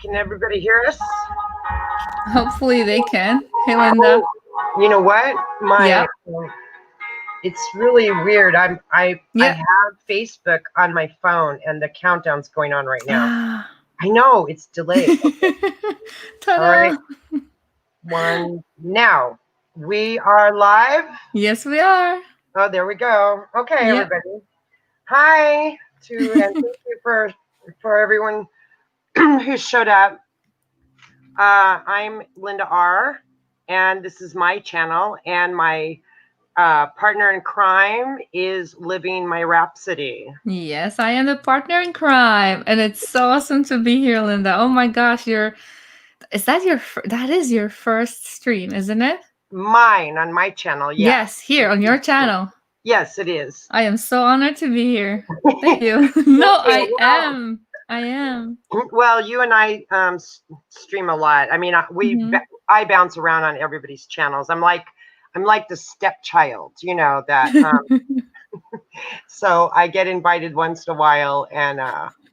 Can everybody hear us? Hopefully they can. Hey, Linda. You know what? Yep. It's really weird. I Yep. have Facebook on my phone, and the countdown's going on right now. Ah. I know it's delayed. Ta-da. All right. One now. We are live. Yes, we are. Oh, there we go. Okay, Yep. everybody. Hi to and thank you for everyone who showed up. I'm Linda R, and this is my channel, and my partner in crime is Living My Rhapsody. Yes, I am the partner in crime, and it's so awesome to be here, Linda. Oh my gosh, that is your first stream, isn't it? Mine on my channel, yeah. Yes, here on your channel. Yes, it is. I am so honored to be here. Thank you. No, I am. Well, you and I stream a lot. I mean, I bounce around on everybody's channels. I'm like the stepchild, you know that. So I get invited once in a while, and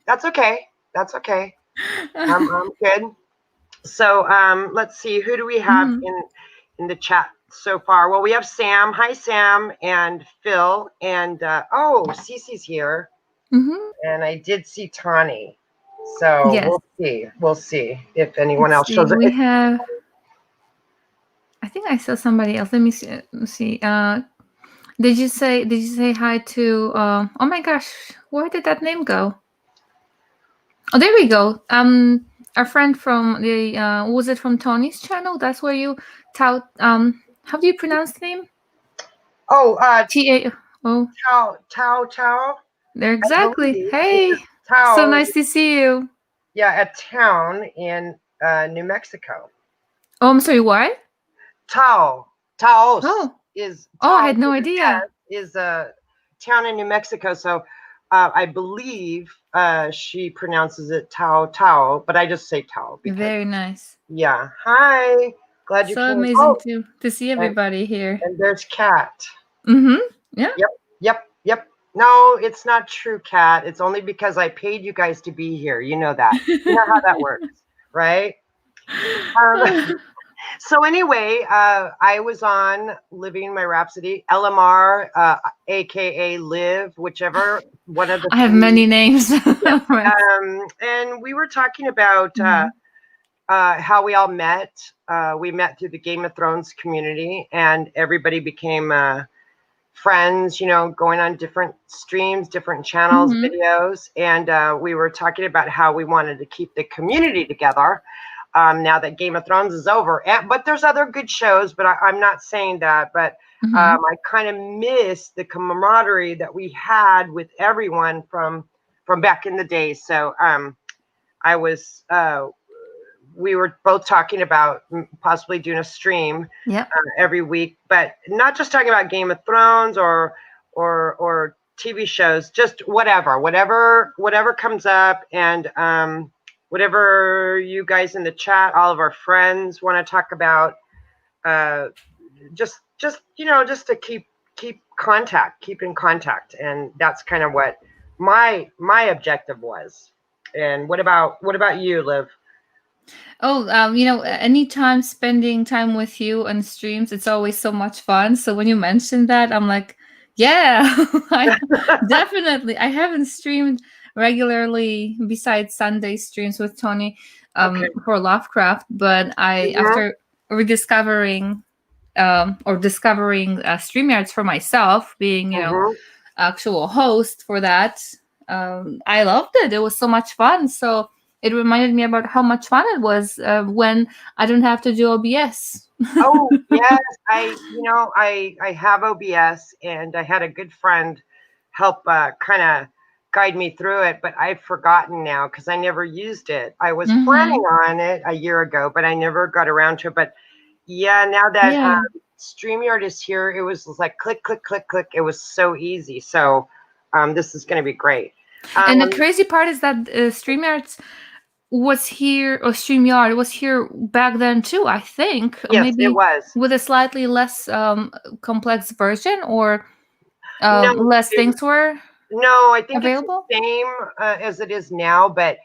that's okay. That's okay. I'm good. So let's see, who do we have in the chat so far? Well, we have Sam. Hi, Sam, and Phil, and oh, Cece's here, and I did see Tawny. So yes. We'll see if anyone else see. shows up. We have. I think I saw somebody else. Let me see. Did you say hi to? Oh my gosh, where did that name go? Oh, there we go. Our friend from the was it from Tony's channel? That's where you tout. How do you pronounce the name? Oh, T-A-O. Tao. There, exactly. Hey, Tao. So nice to see you. Yeah, a town in New Mexico. Oh, I'm sorry. What? Taos. Oh. Is. Oh, I had no idea. Is a town in New Mexico. So I believe she pronounces it Tao, but I just say Tao. Very nice. Yeah. Hi. Glad you came. So amazing to see everybody here. And there's Kat. Yeah. Yep. No, it's not true, Kat. It's only because I paid you guys to be here. You know that. You know how that works, right? So anyway, I was on Living My Rhapsody, LMR, aka Live, whichever one of the. I have many names. And we were talking about how we all met. We met through the Game of Thrones community, and everybody became friends, you know, going on different streams, different channels, videos. And we were talking about how we wanted to keep the community together now that Game of Thrones is over. But there's other good shows, but I'm not saying that. But I kind of miss the camaraderie that we had with everyone from back in the day. So we were both talking about possibly doing a stream every week, but not just talking about Game of Thrones or TV shows, just whatever comes up, and whatever you guys in the chat, all of our friends want to talk about, just you know, just to keep in contact, and that's kind of what my objective was. And what about you, Liv? Oh, you know, anytime spending time with you on streams, it's always so much fun. So when you mentioned that, I'm like, yeah, definitely. I haven't streamed regularly besides Sunday streams with Tony for Lovecraft, but after rediscovering discovering StreamYards for myself, being, you know, actual host for that, I loved it. It was so much fun. So it reminded me about how much fun it was when I don't have to do OBS. Oh, yes. I have OBS, and I had a good friend help kind of guide me through it, but I've forgotten now because I never used it. I was planning on it a year ago, but I never got around to it. But yeah, now that StreamYard is here, it was like click, click, click, click. It was so easy. So this is going to be great. And the crazy part is that StreamYard was here back then too, I think. Yes, maybe it was. With a slightly less complex version, or less things were I think available. it's the same as it is now, but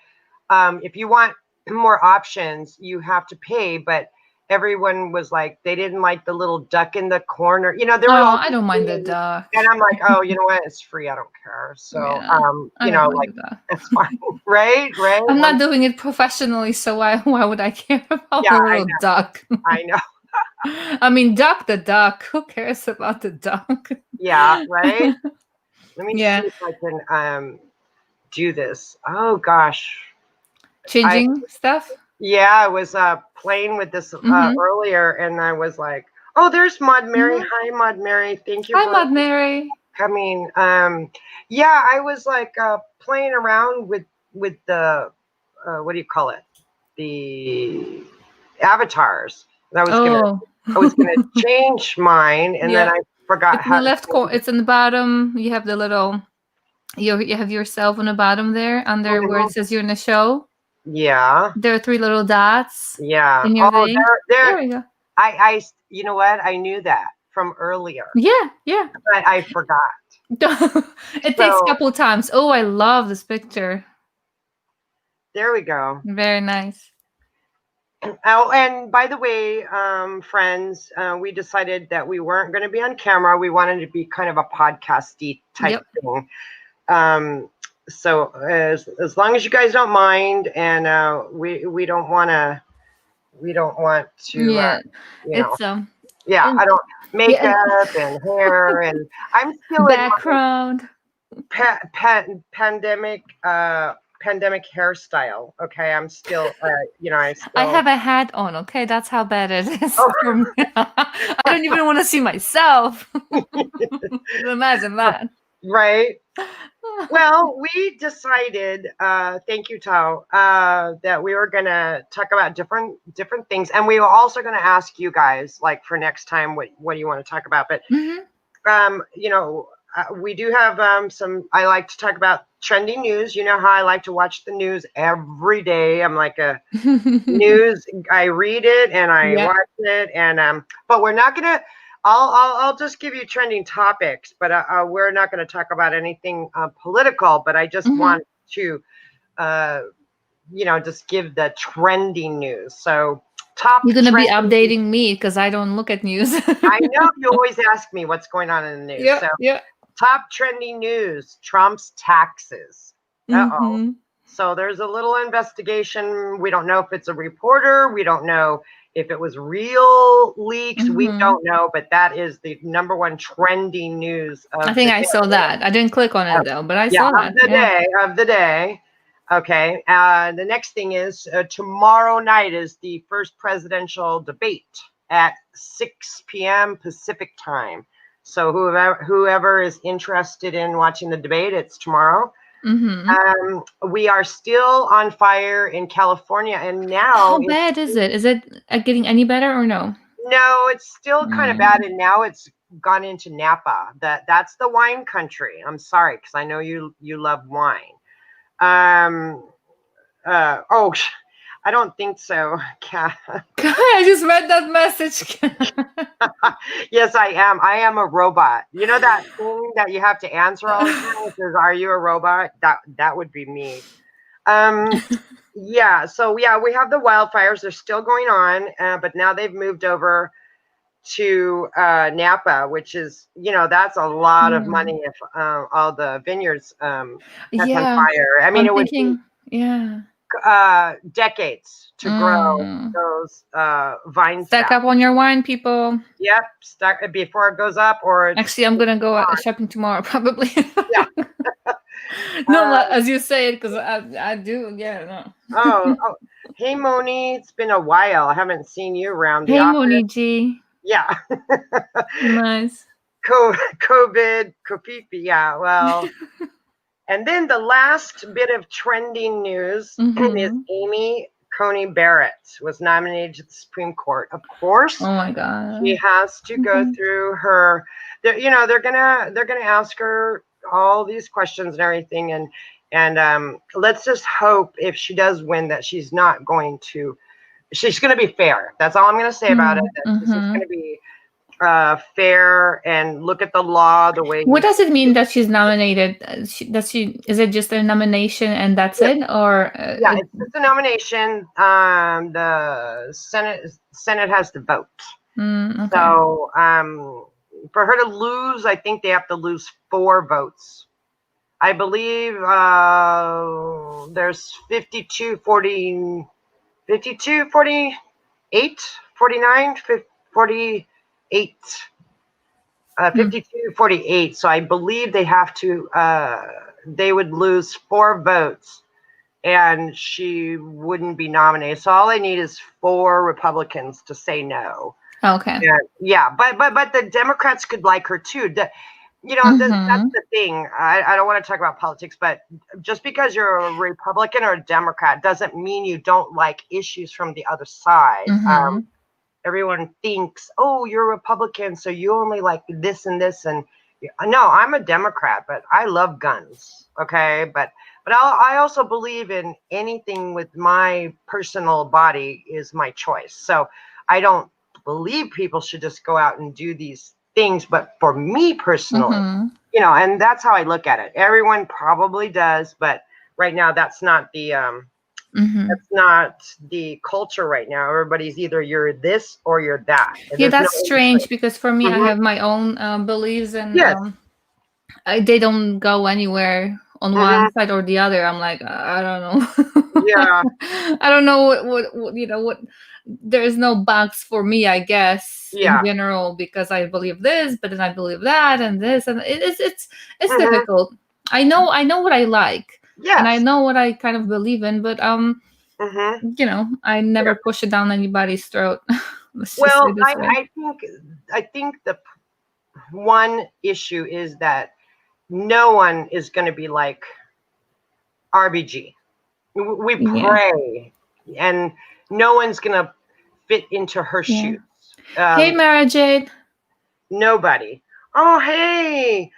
if you want more options, you have to pay, but everyone was like, they didn't like the little duck in the corner. You know, there were Oh, all I these don't mind the things, duck. and I'm like, oh, you know what? It's free. I don't care. So, Yeah, I you don't know, mind like the duck. that's fine, right? Right? I'm not doing it professionally, so why would I care about Yeah, a I little know. duck? I know. I mean, duck the duck. Who cares about the duck? Yeah, right. Let me see Yeah, if I can do this. Oh gosh. I changing stuff. Yeah, I was playing with this Mm-hmm. earlier, and I was like, "Oh, there's Maud Mary. Mm-hmm. Hi, Maud Mary. Thank you Hi, for Mad Mary. coming." Yeah, I was like playing around with the what do you call it? The avatars. And Oh, I was gonna change mine, and then yeah. I forgot It's in how the to left corner. change it. It's in the bottom. You have the little. You have yourself on the bottom there, under where it Mhm. says you're in the show. Yeah, There are three little dots yeah. in your Oh, thing. There there. we go. You know what? I knew that from earlier, Yeah, yeah. but I forgot. It takes a So couple times. Oh, I love this picture. there we go. Very nice. Oh, and by the way, friends, we decided that we weren't going to be on camera. We wanted to be kind of a podcasty type Yep. thing. Um, so as long as you guys don't mind, and we don't want to, Yeah. you know, It's yeah, and I don't yeah, makeup and hair, and I'm still in my background. pandemic pandemic hairstyle. Okay, I'm still, I I still. have a hat on, okay? That's how bad it is Oh, for me. I don't even want to see myself. Imagine that. right. Well, we decided, thank you, Tao, that we were gonna talk about different things, and we were also gonna ask you guys, like for next time, what do you want to talk about? But Hmm. we do have some. I like to talk about trending news. You know how I like to watch the news every day. I'm like a news. I read it and I Yeah. watch it, and but we're not gonna. I'll just give you trending topics, but we're not going to talk about anything political. But I just Hmm. want to, uh, just give the trending news. So top You're gonna be trending. updating me because I don't look at news. I know you always ask me what's going on in the news. Yeah, So yeah. top trending news: Trump's taxes. Uh-oh. Hmm. So there's a little investigation. We don't know if it's a reporter. We don't know if it was real leaks. We Hmm. don't know, but that is the number one trending news I of think the I saw day. that. I didn't click on it though, but I Yeah, saw of that. the Yeah. day, of the day. Okay. The next thing is tomorrow night is the first presidential debate at 6 p.m. Pacific time. So whoever is interested in watching the debate, it's tomorrow. Hmm. We are still on fire in California, and now How bad is it? Is it getting any better or no? no, it's still kind of bad, Mm. and now it's gone into Napa. That's the wine country. I'm sorry, because I know you love wine. Um. Oh, I don't think so. I just read that message. Yes, I am. I am a robot. You know that thing that you have to answer all the time? It says, "Are you a robot?" That would be me. Um, yeah. So yeah, we have the wildfires. They're still going on, but now they've moved over to Napa, which is that's a lot of Yeah. money if all the vineyards catch on Yeah. fire. I mean, I'm it would be thinking, yeah. decades to grow Mm. those vine Stack stacks. up on your wine, people. Yep, stuck before it goes up, or it's Actually, I'm gonna go shopping tomorrow, probably. yeah. No, Uh, as you say it, because I do. Yeah, no. oh, hey Moni, it's been a while. I haven't seen you around the Hey, office. Moniji. Yeah, Nice. COVID, Kofifi. Yeah, well, and then the last bit of trending news is Mm-hmm. Amy Coney Barrett was nominated to the Supreme Court. Of course, Oh my she god. has to go Mm-hmm. through her. They're gonna ask her all these questions and everything, and let's just hope if she does win that she's going to be fair. That's all I'm going to say about it. That this is Mm-hmm. going to be fair and look at the law the way. What does it mean that she's nominated? Is it just a nomination and that's it, or Yeah, it's just a nomination. The Senate has to vote. okay. So for her to lose, I think they have to lose 4 votes. I believe there's 52, 40, 52, 48, 49, 48, 52, 48. So I believe they have to, they would lose 4 votes and she wouldn't be nominated. So all they need is 4 Republicans to say no. Okay. Yeah, but the Democrats could like her too. That's the thing. I don't want to talk about politics, but just because you're a Republican or a Democrat doesn't mean you don't like issues from the other side. Everyone thinks, oh, you're a Republican, so you only like this and this. And no, I'm a Democrat, but I love guns. Okay, but I also believe in anything with my personal body is my choice. So I don't believe people should just go out and do these things, but for me personally, and that's how I look at it. Everyone probably does, but right now that's not the that's not the culture right now. Everybody's either you're this or you're that. Yeah, that's strange because for me, I have my own beliefs, and they don't go anywhere on one side or the other. I'm like, I don't know. Yeah. I don't know what there is no box for me, I guess, in general, because I believe this, but then I believe that and this, and it's difficult. I know what I like, and I know what I kind of believe in, but I never push it down anybody's throat. Well, I think the one issue is that no one is going to be like RBG. We pray, and no one's going to fit into her shoes. Hey, Mara Jade. Nobody. Oh, hey.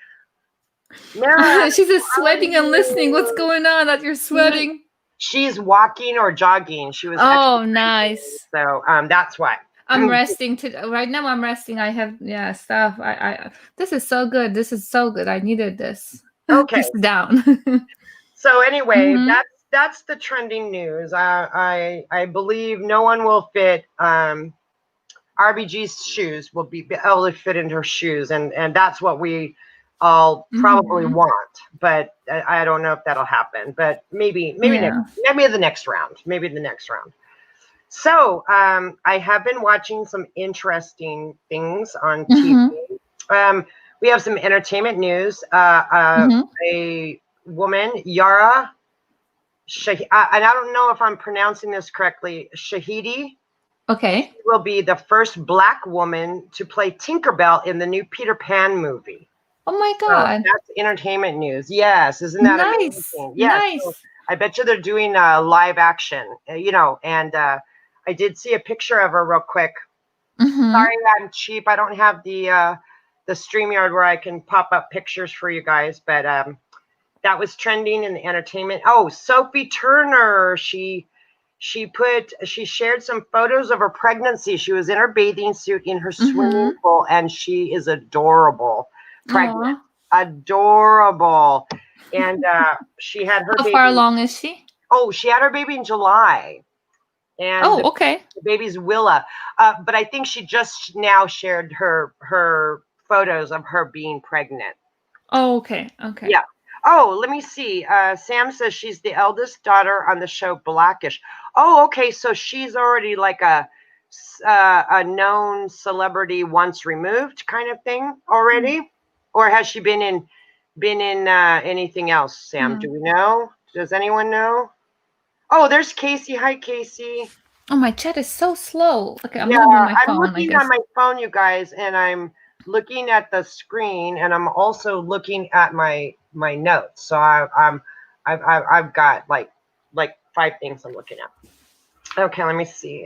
Mara. She's just sweating and listening. What's going on that you're sweating? She's walking or jogging. She was. Oh, nice. So that's why. I'm resting right now. I'm resting. I have stuff. I this is so good. This is so good. I needed this. Okay. Sit down. So anyway, that's the trending news. I believe no one will fit RBG's shoes will be able to fit into her shoes, and that's what we all probably want. But I don't know if that'll happen. But maybe the next round. Maybe the next round. So I have been watching some interesting things on TV. We have some entertainment news. A woman, Yara, and I don't know if I'm pronouncing this correctly, Shahidi. Okay. Will be the first Black woman to play Tinkerbell in the new Peter Pan movie. Oh my God. That's entertainment news. Yes, isn't that amazing? Yes. Nice. So I bet you they're doing live action, and I did see a picture of her real quick. Sorry, I'm cheap. I don't have the StreamYard where I can pop up pictures for you guys, but that was trending in the entertainment. Oh, Sophie Turner. She shared some photos of her pregnancy. She was in her bathing suit in her swimming pool, and she is adorable. Pregnant. Adorable. And she had her baby. How far along is she? Oh, she had her baby in July. And okay. The baby's Willa. But I think she just now shared her photos of her being pregnant. Oh, okay. Okay. Yeah. Oh, let me see. Sam says she's the eldest daughter on the show Blackish. Oh, okay. So she's already like a known celebrity once removed kind of thing already, or has she been in anything else? Sam, do we know? Does anyone know? Oh, there's Casey. Hi, Casey. Oh, my chat is so slow. Okay, I'm looking on my phone. I'm looking on my phone, you guys, and I'm looking at the screen, and I'm also looking at my notes. So I've got like 5 things I'm looking at. Okay, let me see.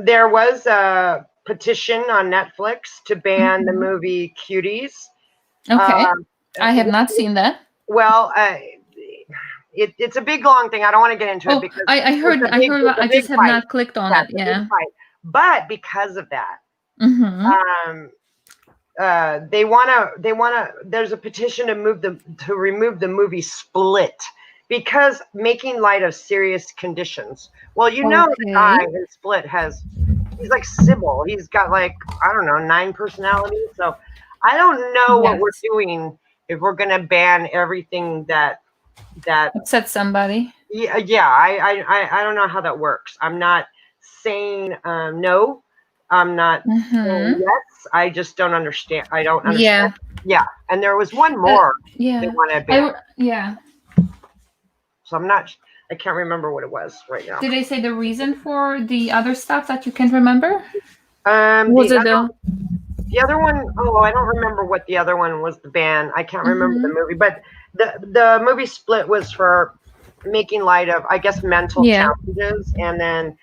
There was a petition on Netflix to ban the movie Cuties. Okay, I have not seen that. Well, it's a big long thing. I don't want to get into it because I heard. I just have not clicked on it. Yeah. But because of that, Mm-hmm. they wanna. There's a petition to remove the movie Split because making light of serious conditions. Well, the guy Okay. in Split he's like Sybil. He's got like, I don't know, 9 personalities. So I don't know what we're Yes. doing if we're gonna ban everything that Upset somebody. yeah, I don't know how that works. I'm not saying no. I'm not saying Mm-hmm. yes. I just don't understand. I don't understand. Yeah. Yeah, and there was one Uh, more they yeah. want to ban. Yeah. So I'm not. I can't remember what it was right now. Did they say the reason for the other stuff that you can't remember? Um, Was the it other the? the other one, oh, I don't remember what the other one was. The ban. I can't remember the Mm-hmm. movie, but the movie Split was for making light of, I guess, mental Yeah. challenges, and then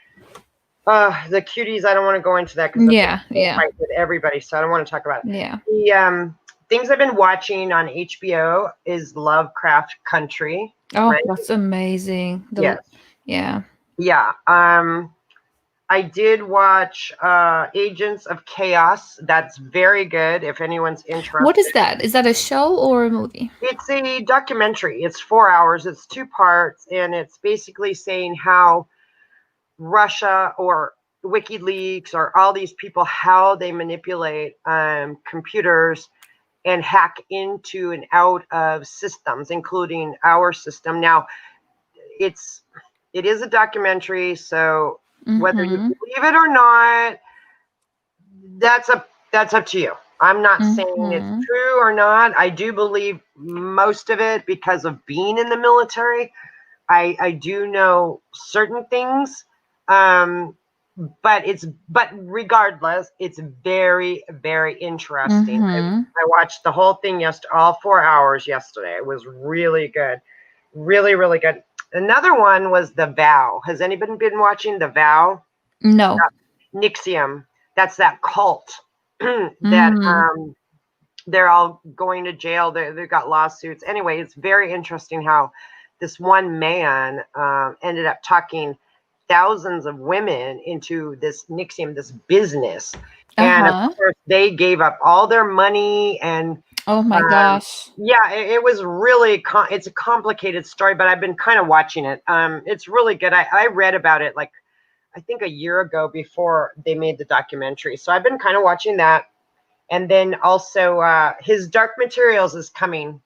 the cuties, I don't want to go into that because that's a Yeah. whole Yeah. fight with everybody, so I don't want to talk about it. Yeah. The things I've been watching on HBO is Lovecraft Country, Oh, right? that's amazing. Yes. Yeah. Yeah. I did watch Agents of Chaos. That's very good if anyone's What interested. is that? Is that a show or a movie? It's a documentary. It's 4 hours. It's 2 parts, and it's basically saying how Russia or WikiLeaks or all these people, how they manipulate computers and hack into and out of systems, including our system. Now, it is a documentary, so whether you Mm-hmm. believe it or not, that's up to you. I'm not saying it's Mm-hmm. true or not. I do believe most of it because of being in the military. I do know certain things, um, but regardless, it's very very interesting. Mm-hmm. I watched the whole thing yesterday, all 4 hours yesterday. It was really good, really really good. Another one was The Vow. Has anybody been watching The Vow? No. Nixium. That's that cult that Mm. they're all going to jail. They've got lawsuits. Anyway, it's very interesting how this one man ended up talking thousands of women into this Nixium, this business. And of Uh-huh. course, they gave up all their money. And Oh my um, gosh. yeah, it was really, it's a complicated story, but I've been kind of watching it. It's really good. I read about it like, I think a year ago before they made the documentary. So I've been kind of watching that. And then also his Dark Materials is coming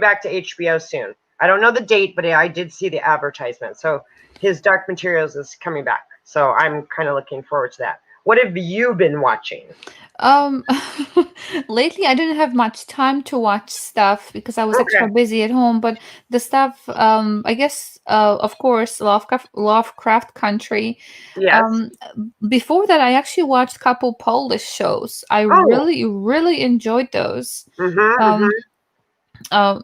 back to HBO soon. I don't know the date, but I did see the advertisement. So his Dark Materials is coming back. So I'm kind of looking forward to that. What have you been watching? Um, lately I didn't have much time to watch stuff because I was extra Okay. busy at home, but the stuff, I guess, of course, Lovecraft Country. Yes. Um, Before that, I actually watched a couple Polish shows. I Oh. really, really enjoyed those. Mm-hmm. Um, Mm-hmm. uh,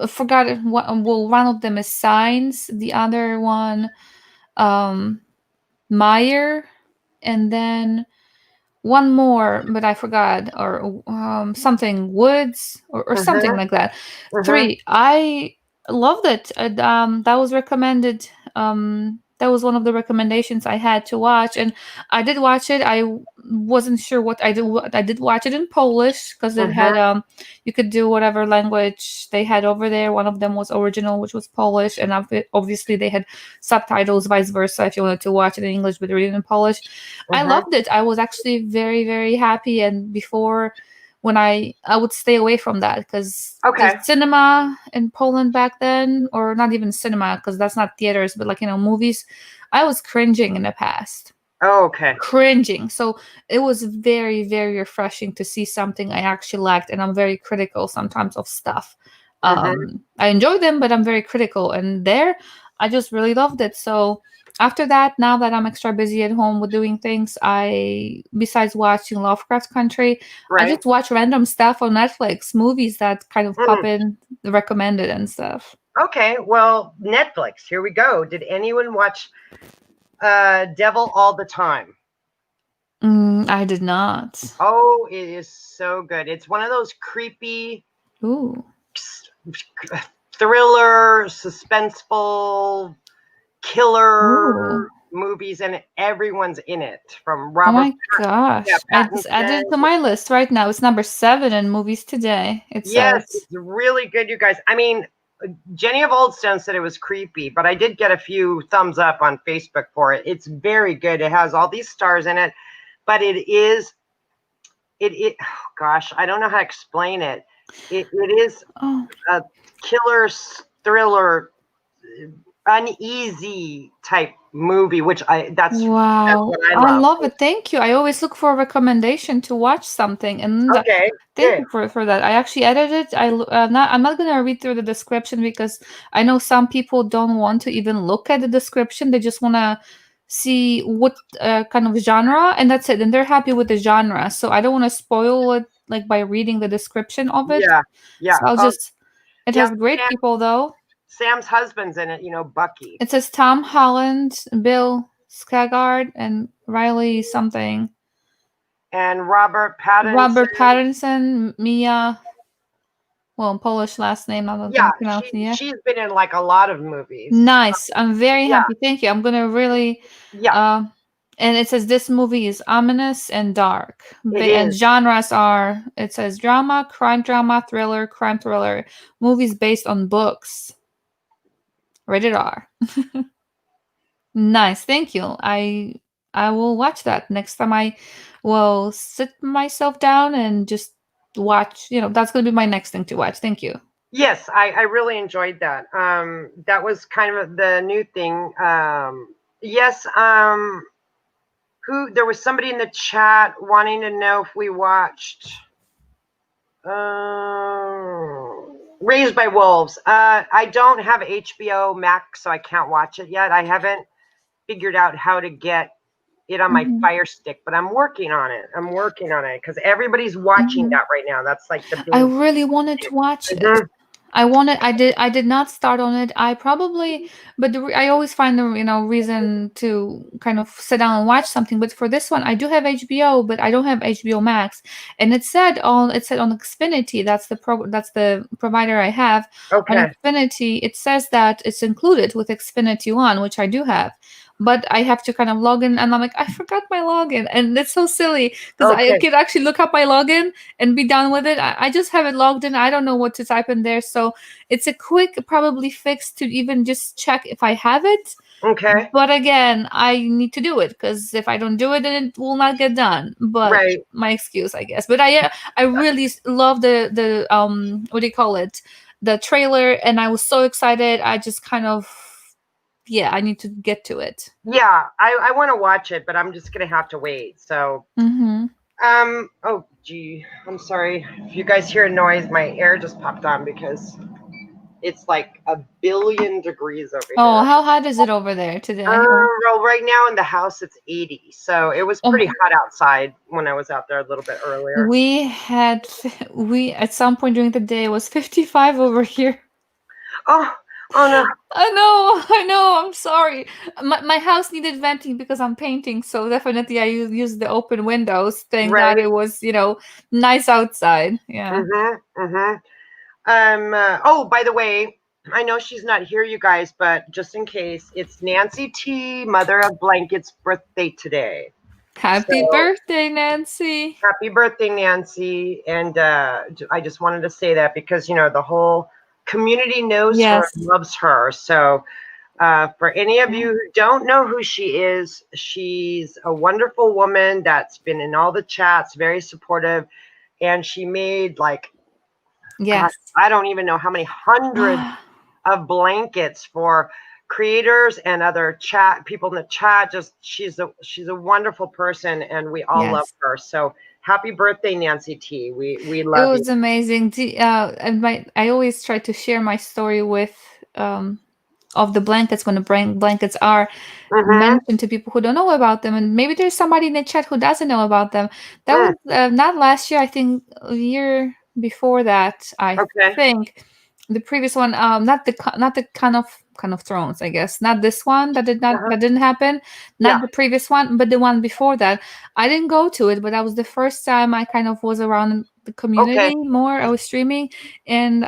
I forgot what, well, one of them is Signs, the other one, um, Meyer, and then one more, but I forgot, or something Woods, or something Mm-hmm. like that. Mm-hmm. Three. I loved it. That was recommended. That was one of the recommendations I had to watch, and I did watch it. I wasn't sure what I did. I did watch it in Polish because it Mm-hmm. had you could do whatever language they had over there. One of them was original, which was Polish, and obviously they had subtitles, vice versa, if you wanted to watch it in English but read it in Polish. I Mm-hmm. loved it. I was actually very, very happy. And before, when I would stay away from that because the Okay. cinema in Poland back then, or not even cinema because that's not theaters, but like movies, I was cringing in the past, Oh, okay. cringing. So it was very, very refreshing to see something I actually liked, and I'm very critical sometimes of stuff. Mm-hmm. I enjoy them, but I'm very critical, and there, I just really loved it. So after that, now that I'm extra busy at home with doing things, I besides watching Lovecraft Country, I Right. just watch random stuff on Netflix, movies that kind of pop Mm. in the recommended and stuff. Okay. Well, Netflix. Here we go. Did anyone watch Devil All the Time? I did not. Oh, it is so good. It's one of those creepy Ooh. thriller, suspenseful, killer Ooh. movies, and everyone's in it. From Oh Robert, my gosh. I just added Pattinson. it to my list right now. It's number 7 in movies today. It Yes, says. it's really good, you guys. I mean, Jenny of Oldstone said it was creepy, but I did get a few thumbs up on Facebook for it. It's very good. It has all these stars in it, but it oh gosh, I don't know how to explain it. It is Oh. a killer thriller, uneasy type movie, which that's Wow. what I I love. love it. Thank you. I always look for a recommendation to watch something, and Okay, thank good. you for that. I actually edited it. I'm not gonna read through the description because I know some people don't want to even look at the description. They just wanna see what kind of genre, and that's it. And they're happy with the genre. So I don't want to spoil it like by reading the description of it. Yeah, yeah. So I'll Oh, just. It yeah. has great people though. Sam's husband's in it. Bucky. It says Tom Holland, Bill Skarsgård, and Riley something. And Robert Pattinson. Robert Pattinson, Mia. Well, Polish last name. I'm not Yeah, gonna pronounce it. Yeah. she's been in like a lot of movies. Nice. I'm very Yeah, happy. Thank you. I'm gonna really. yeah, Uh, and it says this movie is ominous and dark. it And is. genres are. It says drama, thriller, crime thriller. Movies based on books. Rated R. Nice, thank you. I will watch that next time. I will sit myself down and just watch. That's gonna be my next thing to watch. Thank you. Yes, I really enjoyed that. That was kind of the new thing. Yes, who there was somebody in the chat wanting to know if we watched Raised by Wolves. I don't have HBO Max, so I can't watch it yet. I haven't figured out how to get it on my Mhm. Fire Stick, but I'm working on it. I'm working on it because everybody's watching Mhm. that right now. That's like the I big. really wanted to watch it. Mhm. I did not start on it. I probably, but I always find the reason to kind of sit down and watch something. But for this one, I do have HBO, but I don't have HBO Max. And it said on Xfinity. That's the provider I have on Okay. Xfinity. It says that it's included with Xfinity One, which I do have. But I have to kind of log in, and I'm like, I forgot my login, and it's so silly because I Okay. could actually look up my login and be done with it. I just have it logged in. I don't know what to type in there. So it's a quick, probably fix to even just check if I have it. Okay. But again, I need to do it because if I don't do it, then it will not get done. But Right. my excuse, I guess. But I really love the what do you call it? The trailer, and I was so excited. I just kind of I need to get to it. Yeah, I want to watch it, but I'm just gonna have to wait. So, Mm-hmm. oh gee, I'm sorry if you guys hear a noise. My air just popped on because it's like 1 billion degrees over Oh, here. how hot is it over there today? Well, right now in the house it's 80, so it was Oh, pretty hot outside when I was out there a little bit earlier. we at some point during the day it was 55 over here. Oh, oh no. I know. I'm sorry. My house needed venting because I'm painting, so definitely I used the open windows. Thank God Right. it was, nice outside. Yeah. Mm-hmm. Mm-hmm. Oh, by the way, I know she's not here, you guys, but just in case, it's Nancy T, Mother of Blankets' birthday today. Happy So birthday, Nancy. happy birthday, Nancy. And I just wanted to say that because, the whole community knows her and Yes. loves her. So for any of Yeah. you who don't know who she is, she's a wonderful woman that's been in all the chats, very supportive. And she made like, gosh, Yes. I don't even know how many hundreds of blankets for creators and other chat people in the chat. Just she's a wonderful person, and we all love Yes. her. So happy birthday, Nancy T. We It love you. was amazing. And I always try to share my story with of the blankets when the blankets are Mm-hmm. mentioned to people who don't know about them, and maybe there's somebody in the chat who doesn't know about them. That Mm. was not last year. I think a year before that. I Okay. think the previous one, not the kind of thrones. I guess not this one Uh-huh. that didn't happen. Not Yeah. the previous one, but the one before that. I didn't go to it, but that was the first time I kind of was around the Okay. community more. I was streaming, and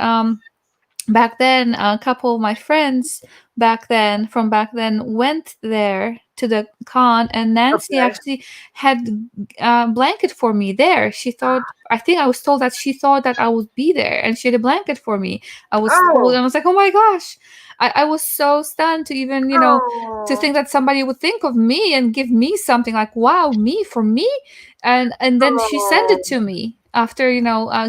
back then, a couple of my friends back then went there to the con, and Nancy Okay. actually had a blanket for me there. She thought, I think I was told that she thought that I would be there, and she had a blanket for me. I was told, and Oh, I was like, oh my gosh. I was so stunned to even, to oh, think that somebody would think of me and give me something like, wow, me, for me. And then she sent it oh. to me after,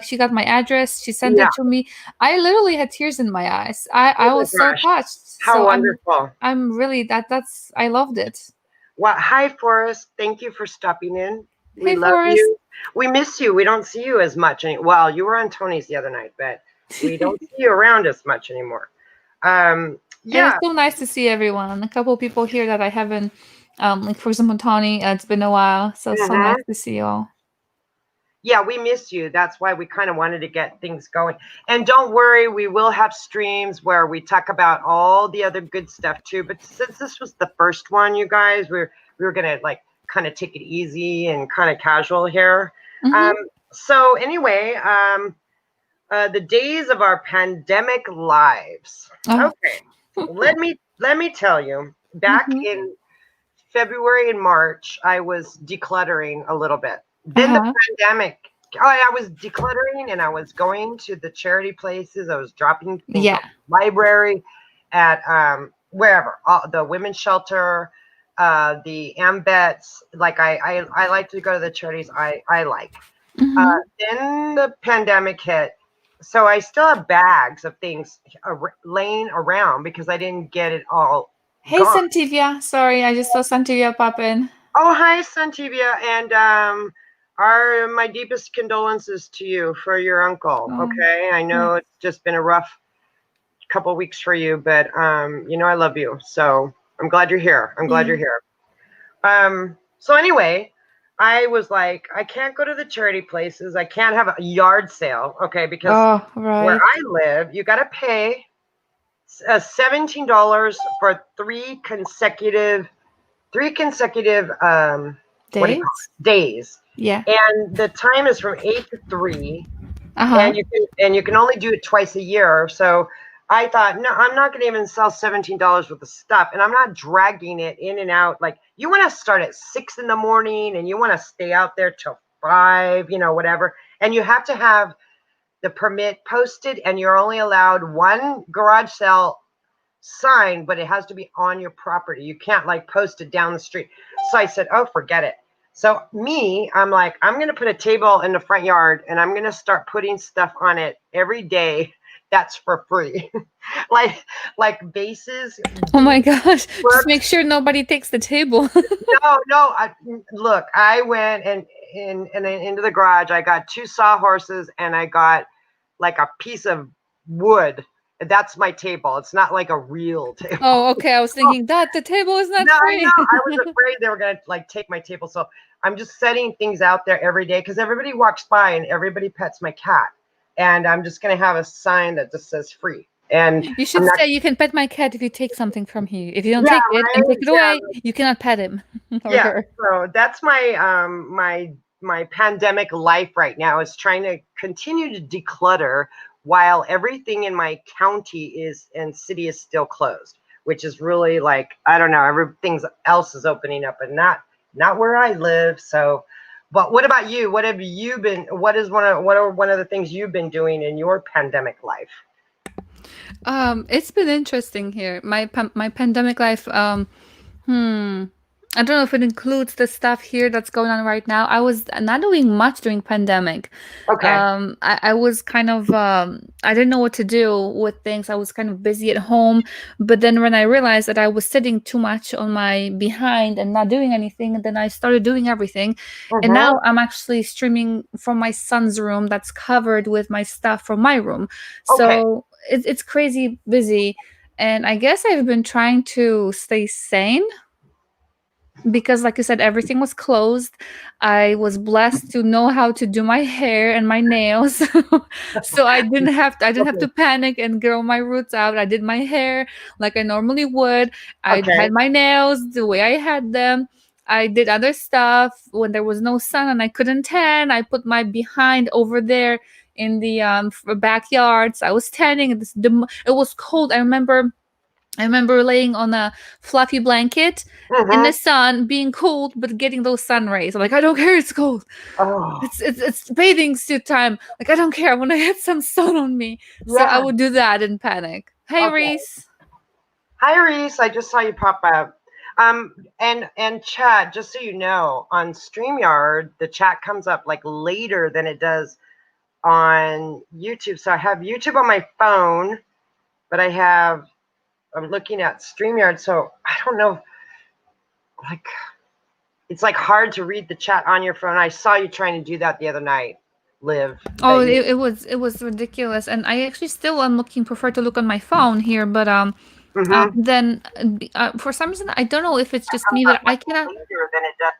she got my address, she sent Yeah. it to me. I literally had tears in my eyes. I Oh I my was so gosh. touched. How So wonderful. I'm really that's I loved it. Well, hi, Forrest. Thank you for stopping in. We Hey, love Forrest. you. We miss you. We don't see you as much. Well, you were on Tony's the other night, but we don't see you around as much anymore. And it's Yeah. so nice to see everyone. A couple of people here that I haven't, like for example, Tony. It's been a while, so it's so nice Hmm. to see you all. Yeah, we miss you. That's why we kind of wanted to get things going. And don't worry, we will have streams where we talk about all the other good stuff too. But since this was the first one, you guys, we were gonna like kind of take it easy and kind of casual here. Um, Mm-hmm. so anyway, the days of our pandemic lives. Oh. Okay, let me tell you. Back Mm-hmm. in February and March, I was decluttering a little bit. Then the Uh-huh. pandemic. Oh, I was decluttering and I was going to the charity places. I was dropping things Yeah. off at the library, at wherever, the women's shelter, the AMVETS. Like I like to go to the charities I like. Uh, Mm-hmm. then the pandemic hit. So I still have bags of things laying around because I didn't get it all Hey, gone. Santivia. Sorry, I just saw Santivia pop in. Oh, hi, Santivia, and our my deepest condolences to you for your uncle. Oh, Okay, I yeah. know it's just been a rough couple weeks for you, but I love you, so I'm glad you're here. I'm glad Yeah. you're here. So anyway, I was like, I can't go to the charity places. I can't have a yard sale, okay, because Oh, where right. I live, you got to pay $17 for three consecutive what do you call Dates? it, days, Yeah. and the time is from 8 to 3, Uh-huh. and you can only do it twice a year. So I thought, no, I'm not going to even sell $17 worth of stuff, and I'm not dragging it in and out. Like, you want to start at 6 in the morning and you want to stay out there till 5, whatever, and you have to have the permit posted, and you're only allowed one garage sale sign, but it has to be on your property. You can't like post it down the street. So I said, oh, forget it. So I'm like, I'm going to put a table in the front yard and I'm going to start putting stuff on it every day. That's for free. like like vases, Oh my bead gosh. Just make books. sure nobody takes the table. No. Look, I went and into the garage. I got two sawhorses and I got like a piece of wood. That's my table. It's not like a real table. Oh, okay. I was thinking that the table is not No, I know. free. I was afraid they were gonna like take my table. So I'm just setting things out there every day because everybody walks by and everybody pets my cat. And I'm just gonna have a sign that just says free. And You I'm should not. say you can pet my cat if you take something from here. If you don't Yeah, take it and right. take it Yeah, away, you cannot pet him or yeah. her. So that's my pandemic life right now is trying to continue to declutter while everything in my county is and city is still closed, which is really like, I don't know, everything else is opening up and not where I live. So, but what about you? What have you been? What are one of the things you've been doing in your pandemic life? It's been interesting here. My pandemic life. Hmm. I don't know if it includes the stuff here that's going on right now. I was not doing much during pandemic. Okay. I was kind of I didn't know what to do with things. I was kind of busy at home, but then when I realized that I was sitting too much on my behind and not doing anything, then I started doing everything. And Mm-hmm. now I'm actually streaming from my son's room that's covered with my stuff from my room. Okay. So it's crazy busy. And I guess I've been trying to stay sane because like you said, everything was closed. I was blessed to know how to do my hair and my nails. So I didn't have to Okay. panic and grow my roots out. I did my hair like I normally would. I Okay. had my nails the way I had them. I did other stuff when there was no sun and I couldn't tan. I put my behind over there in the backyards. I was standing. It was cold. I remember laying on a fluffy blanket in the Mm-hmm. sun, being cold, but getting those sun rays. I'm like, I don't care. It's cold. Oh, It's bathing suit time. Like, I don't care. I want to get some sun on me. So I yeah. would do that in panic. Hey, Okay. Reese. Hi, Reese. I just saw you pop up. And chat, just so you know, on StreamYard, the chat comes up like later than it does on YouTube. So I have YouTube on my phone, but I'm looking at StreamYard. So I don't know, like, it's like hard to read the chat on your phone. I saw you trying to do that the other night, Liv. Oh, it was ridiculous, and I actually still am prefer to look on my phone here, but Mm-hmm. then for some reason I don't know if it's just me, but I cannot. Later than it does.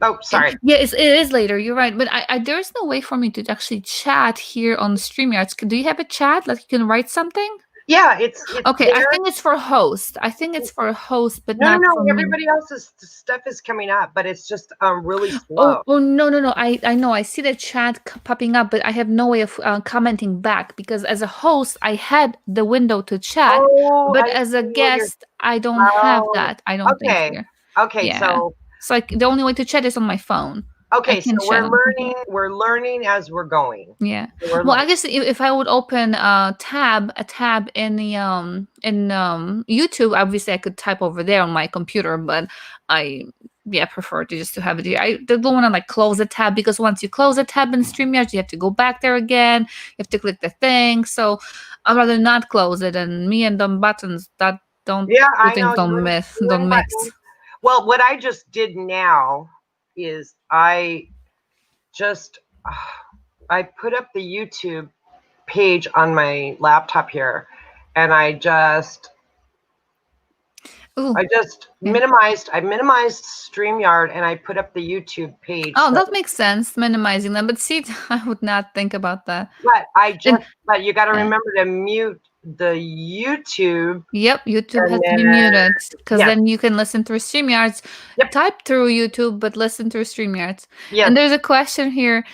Oh, sorry. Yeah, it is later. You're right, but there is no way for me to actually chat here on StreamYard. Do you have a chat like you can write something? Yeah, it's Okay, I there. think it's for host. I think it's for a host, but No, no, not for no. me. Everybody else's stuff is coming up, but it's just really Oh, slow. oh no, no, no. I know. I see the chat popping up, but I have no way of commenting back because as a host, I had the window to chat, Oh, but I as a see what you're. guest, I don't have Oh, that. I don't think okay, here. okay. Yeah. So like the only way to chat is on my phone. I So can chat we're on my learning. computer. We're learning as we're going. Yeah. We're Well, I learning. guess if I would open a tab in the YouTube, obviously I could type over there on my computer, but I prefer to just to have it here. I don't want to like close a tab because once you close a tab in StreamYard, you have to go back there again. You have to click the thing. So I'd rather not close it. And me and them buttons that don't Yeah, two I things know you don't and mix. button. Well, what I just did now is I just I put up the YouTube page on my laptop here, and Ooh, I just yeah. minimized. I minimized StreamYard, and I put up the YouTube page. Oh, So, that makes sense, minimizing them. But see, I would not think about that. And but you got to yeah. remember to mute the YouTube, Yep, YouTube and has to be then muted because yes, then you can listen through StreamYards. yep, Type through YouTube, but listen through StreamYards. And yes, there's a question here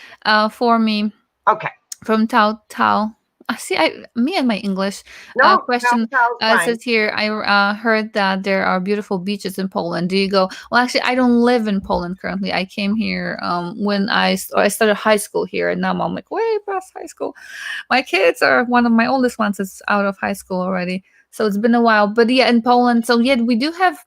for me okay. from Tao Tao. See, me and my English No, question sounds fine. says here, I heard that there are beautiful beaches in Poland. Do you go? Well, actually, I don't live in Poland currently. I came here when I started high school here, and now I'm like way past high school. My kids are one of my oldest ones is out of high school already, so it's been a while. But yeah, in Poland, so yeah, we do have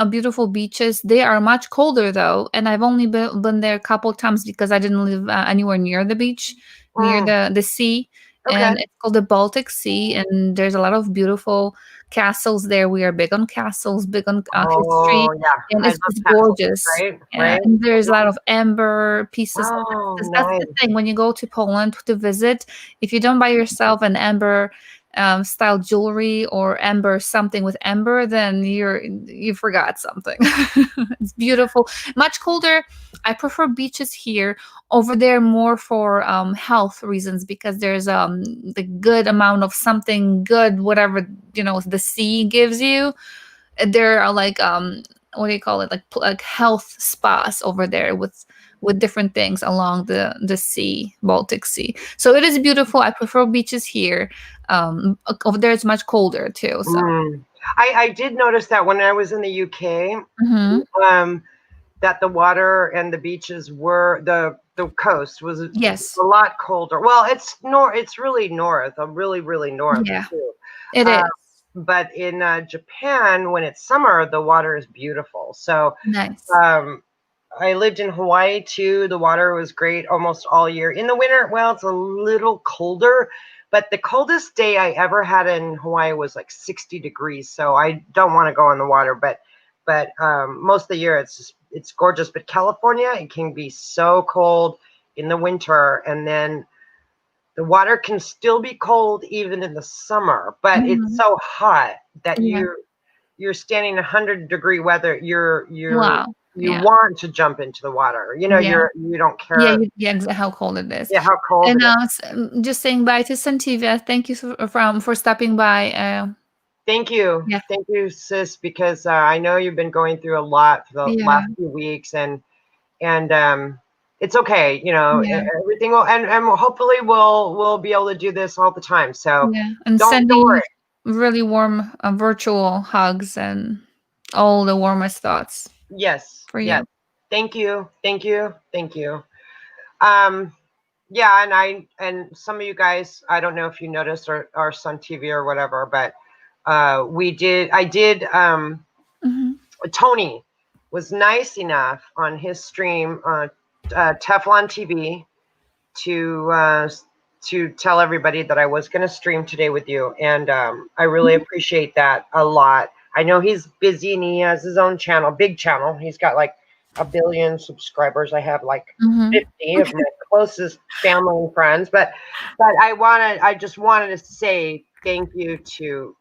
beautiful beaches. They are much colder though, and I've only been there a couple times because I didn't live anywhere near the beach, near Mm, the sea. okay. And it's called the Baltic Sea, and there's a lot of beautiful castles there. We are big on castles, big on history, Oh yeah, and I it's love just castles. gorgeous. Right, Yeah, right. and there's a lot of amber pieces. Oh, That's the nice. thing when you go to Poland to visit. If you don't buy yourself an amber style jewelry or amber something with amber, then you forgot something. It's beautiful, much colder. I prefer beaches here. Over there more for health reasons because there's the good amount of something good, whatever the sea gives you. There are like what do you call it, like health spas over there with different things along the sea, Baltic Sea. So it is beautiful. I prefer beaches here. Over there it's much colder too, so. Mm. I did notice that when I was in the UK, Mhm. um, that the water and the beaches were the coast was Yes. a lot colder. Well, it's really north, really north Yeah, too. it Uh, is. but in Japan, when it's summer, the water is beautiful. So Nice. um, I lived in Hawaii too. The water was great almost all year. In the winter, well, it's a little colder, but the coldest day I ever had in Hawaii was like 60 degrees. So I don't want to go in the water, but most of the year it's gorgeous. But California, it can be so cold in the winter, and then the water can still be cold even in the summer. But it's Mhm. so hot that Yeah. you're standing 100-degree weather. Wow. You Yeah. want to jump into the water. Yeah. You don't Yeah, care, how cold it is. yeah, how cold And it is. just saying bye to Santivia. Thank you for stopping by. Yeah, Thank you, sis, because I know you've been going through a lot for the yeah, last few weeks, and it's okay. Yeah. Everything will, and hopefully we'll be able to do this all the time. So Yeah. And don't sending worry. really warm virtual hugs and all the warmest thoughts Yes, for yes. you. Thank you, thank you, thank you. Um, yeah, and some of you guys, I don't know if you noticed or on TV or whatever, but I did. Tony was nice enough on his stream on Teflon TV to tell everybody that I was going to stream today with you, and I really appreciate that a lot. I know he's busy and he has his own channel, big channel. He's got like 1 billion subscribers. I have like 50 of my closest family and friends, but I just wanted to say thank you to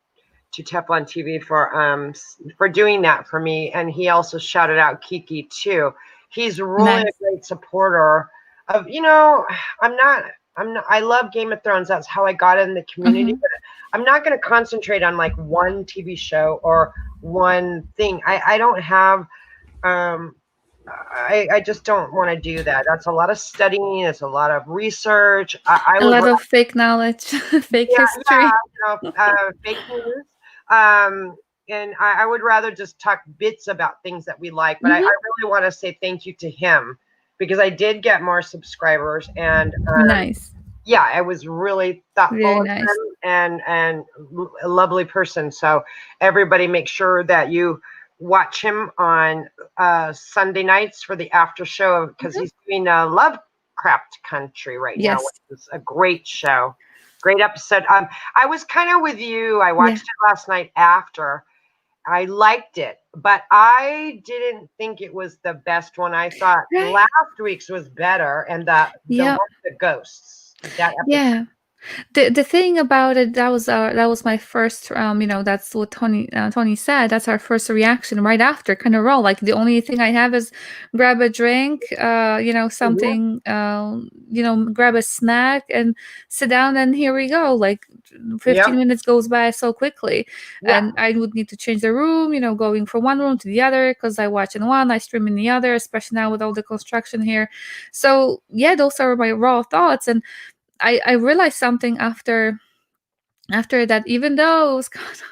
Teflon TV for doing that for me, and he also shouted out Kiki too. He's really Nice. a great supporter of, I love Game of Thrones. That's how I got in the community, but I'm not going to concentrate on like one TV show or one thing. I don't have I just don't want to do that. That's a lot of studying. It's a lot of research. I A would lot of fake knowledge, fake yeah, history. fake news. Um, and I would rather just talk bits about things that we like. But I really want to say thank you to him because I did get more subscribers, and Nice. yeah, I was really thoughtful Very of nice. him and a lovely person. So everybody, make sure that you watch him on Sunday nights for the after show because he's doing Lovecraft Country right now, Yes. which is a great show. Great episode. I was kind of with you. I watched it last night after. I liked it, but I didn't think it was the best one. I thought Right. last week's was better, and the one with the ghosts. That episode. Yeah. The thing about it, that was my first that's what Tony said. That's our first reaction right after, kind of raw. Like the only thing I have is grab a drink, something, grab a snack and sit down, and here we go. Like 15 minutes goes by so quickly, and I would need to change the room, going from one room to the other because I watch in one, I stream in the other, especially now with all the construction here. So yeah, those are my raw thoughts. And I realized something after that, even though it was kind of,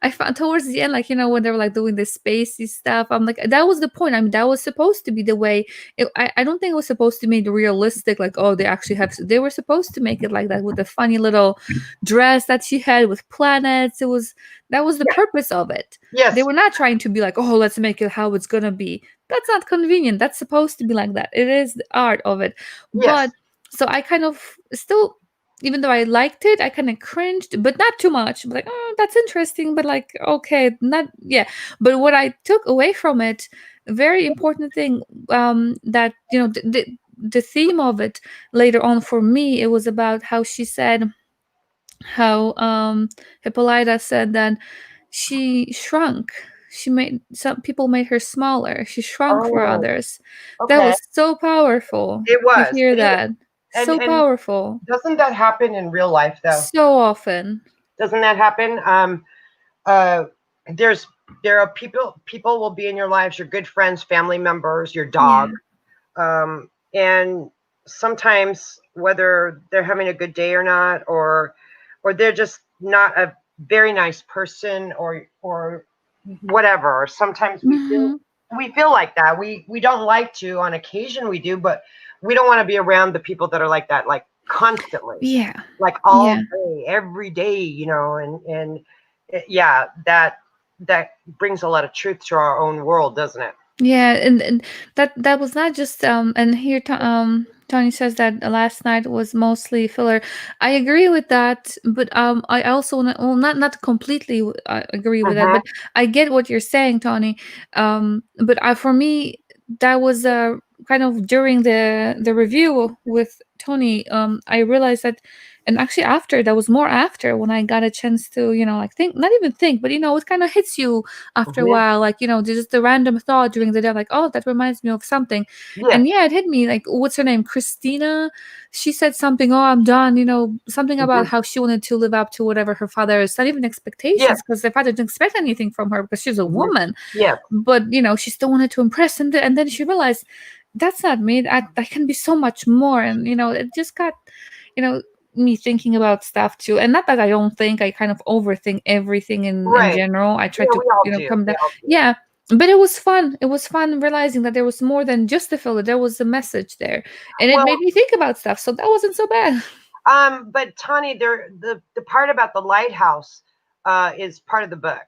I found towards the end, like, when they were like doing the spacey stuff, I'm like, that was the point. I mean, that was supposed to be the way. I don't think it was supposed to make it realistic, like, oh, they were supposed to make it like that with the funny little dress that she had with planets. That was the purpose of it. Yes. They were not trying to be like, oh, let's make it how it's gonna be. That's not convenient. That's supposed to be like that. It is the art of it. But so I kind of still, even though I liked it, I kind of cringed, but not too much. Like, oh, that's interesting, but like, okay, not, yeah. But what I took away from it, very important thing, that, the theme of it later on for me, it was about how she said, how Hippolyta said that she shrunk. Some people made her smaller. She shrunk for others. That was so powerful. It was. To hear that. So powerful. Doesn't that happen in real life though? So often. Doesn't that happen? There are people will be in your lives, your good friends, family members, your dog. And sometimes whether they're having a good day or not, or they're just not a very nice person or whatever. Sometimes we feel like that. We don't like to, on occasion we do, but we don't want to be around the people that are like that, like constantly. Yeah. Like all day, every day, and yeah, that brings a lot of truth to our own world, doesn't it? Yeah, and that was not just and here Tony says that last night was mostly filler. I agree with that, but I also not completely agree with that, but I get what you're saying, Tony. But for me, that was kind of during the review with Tony. I realized that, and actually after that was more after, when I got a chance to like think, not even think, but it kind of hits you after a while, like just the random thought during the day, like, oh, that reminds me of something. And it hit me, like, what's her name, Christina? She said something, oh, I'm done, something about how she wanted to live up to whatever her father's, not even expectations, because the father didn't expect anything from her because she's a woman, but she still wanted to impress. And then she realized that's not me. I can be so much more. And, it just got, you know, me thinking about stuff too. And not that I don't think, I kind of overthink everything in Right. general. I try Yeah, to, we all do. come We down. all do. Yeah. But it was fun. It was fun realizing that there was more than just the filler. There was a message there. And it Well, made me think about stuff. So that wasn't so bad. but Tani, the part about the lighthouse is part of the book.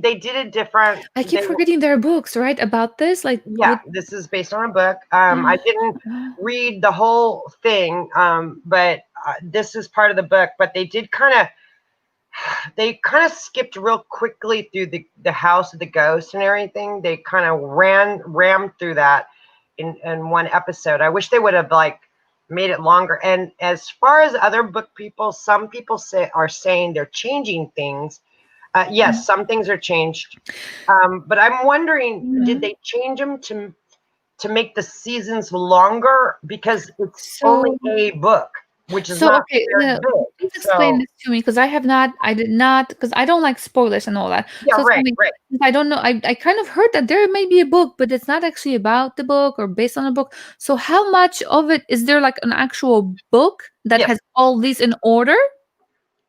They did it different. I keep forgetting there are books, right? About this. Like, Yeah, this is based on a book. I didn't read the whole thing, but this is part of the book. But they kind of skipped real quickly through the house of the ghost and everything. They kind of rammed through that in one episode. I wish they would have like made it longer. And as far as other book people, some people are saying they're changing things. Yes, some things are changed. But I'm wondering, did they change them to make the seasons longer? Because it's only So a book, which is So not okay, very big. please explain So this to me because I did not, because I don't like spoilers and all that. yeah, So right, tell me, right. I don't know. I kind of heard that there may be a book, but it's not actually about the book or based on a book. So how much of it is there, like an actual book that Yes. has all these in order?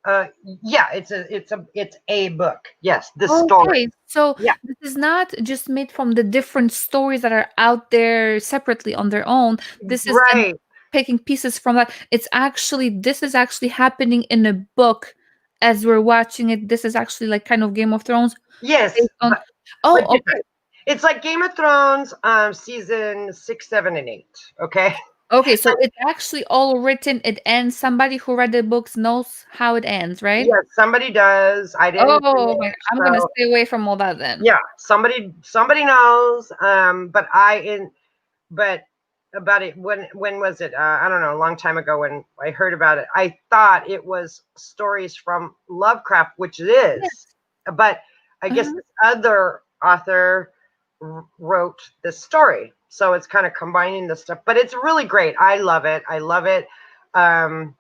Uh, yeah, it's a book. Yes, the story. Okay, so Yeah, this is not just made from the different stories that are out there separately on their own. This is then right. taking pieces from that. This is actually happening in a book as we're watching it. This is actually like kind of Game of Thrones Yes, based on. but Oh, okay. different. It's like Game of Thrones, season 6, 7, and 8. Okay. Okay, so it's actually all written. It ends. Somebody who read the books knows how it ends, right? Yes, somebody does. I didn't Oh my, finish, I'm gonna so stay away from all that then. yeah, somebody knows. But about it, when was it? I don't know, a long time ago when I heard about it. I thought it was stories from Lovecraft, which it is, Yes. but I guess Uh-huh. this other author wrote this story, so it's kind of combining the stuff. But it's really great. I love it. I love it. Um,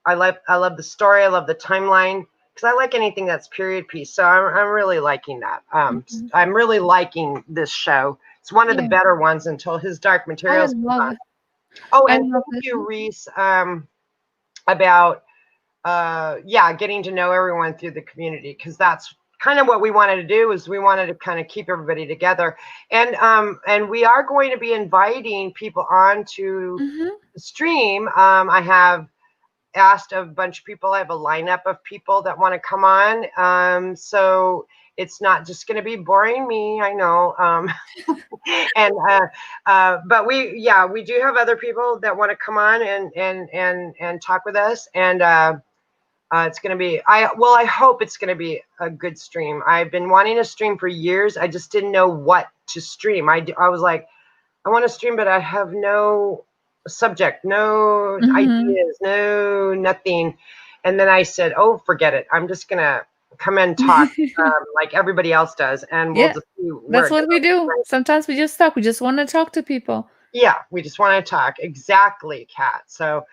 I love the story. I love the timeline because I like anything that's period piece. So I'm really liking that. Mhm. I'm really liking this show. It's one of the Yeah, better ones until his Dark I Materials comes love on. it. Oh, I and love thank it. you, Reese, about yeah, getting to know everyone through the community, because that's kind of what we wanted to do. Is we wanted to kind of keep everybody together, and we are going to be inviting people on to Mhm. the stream. I have asked a bunch of people. I have a lineup of people that want to come on. So it's not just going to be boring me. I know. And but we do have other people that want to come on and talk with us. And it's going to be, I hope it's going to be a good stream. I've been wanting to stream for years. I just didn't know what to stream. I was like, I want to stream, but I have no subject, no Mhm. ideas, no nothing. And then I said, oh, forget it. I'm just gonna come and talk like everybody else does, and we'll Yeah, just see where that's it what we goes. do. Right? Sometimes we just talk. We just want to talk to people. Yeah, we just want to talk. Exactly, Kat. So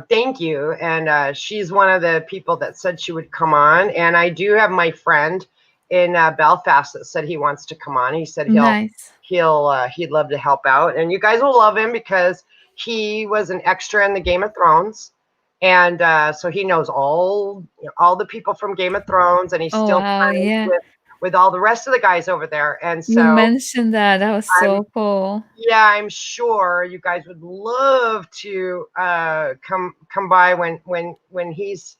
thank you. And she's one of the people that said she would come on. And I do have my friend in Belfast that said he wants to come on. He said Nice. he'd love to help out, and you guys will love him because he was an extra in the Game of Thrones, and so he knows all the people from Game of Thrones, and he's Oh still wow, friends yeah. with all the rest of the guys over there. And You so mentioned that. That was I'm so cool. yeah, I'm sure you guys would love to come by when he's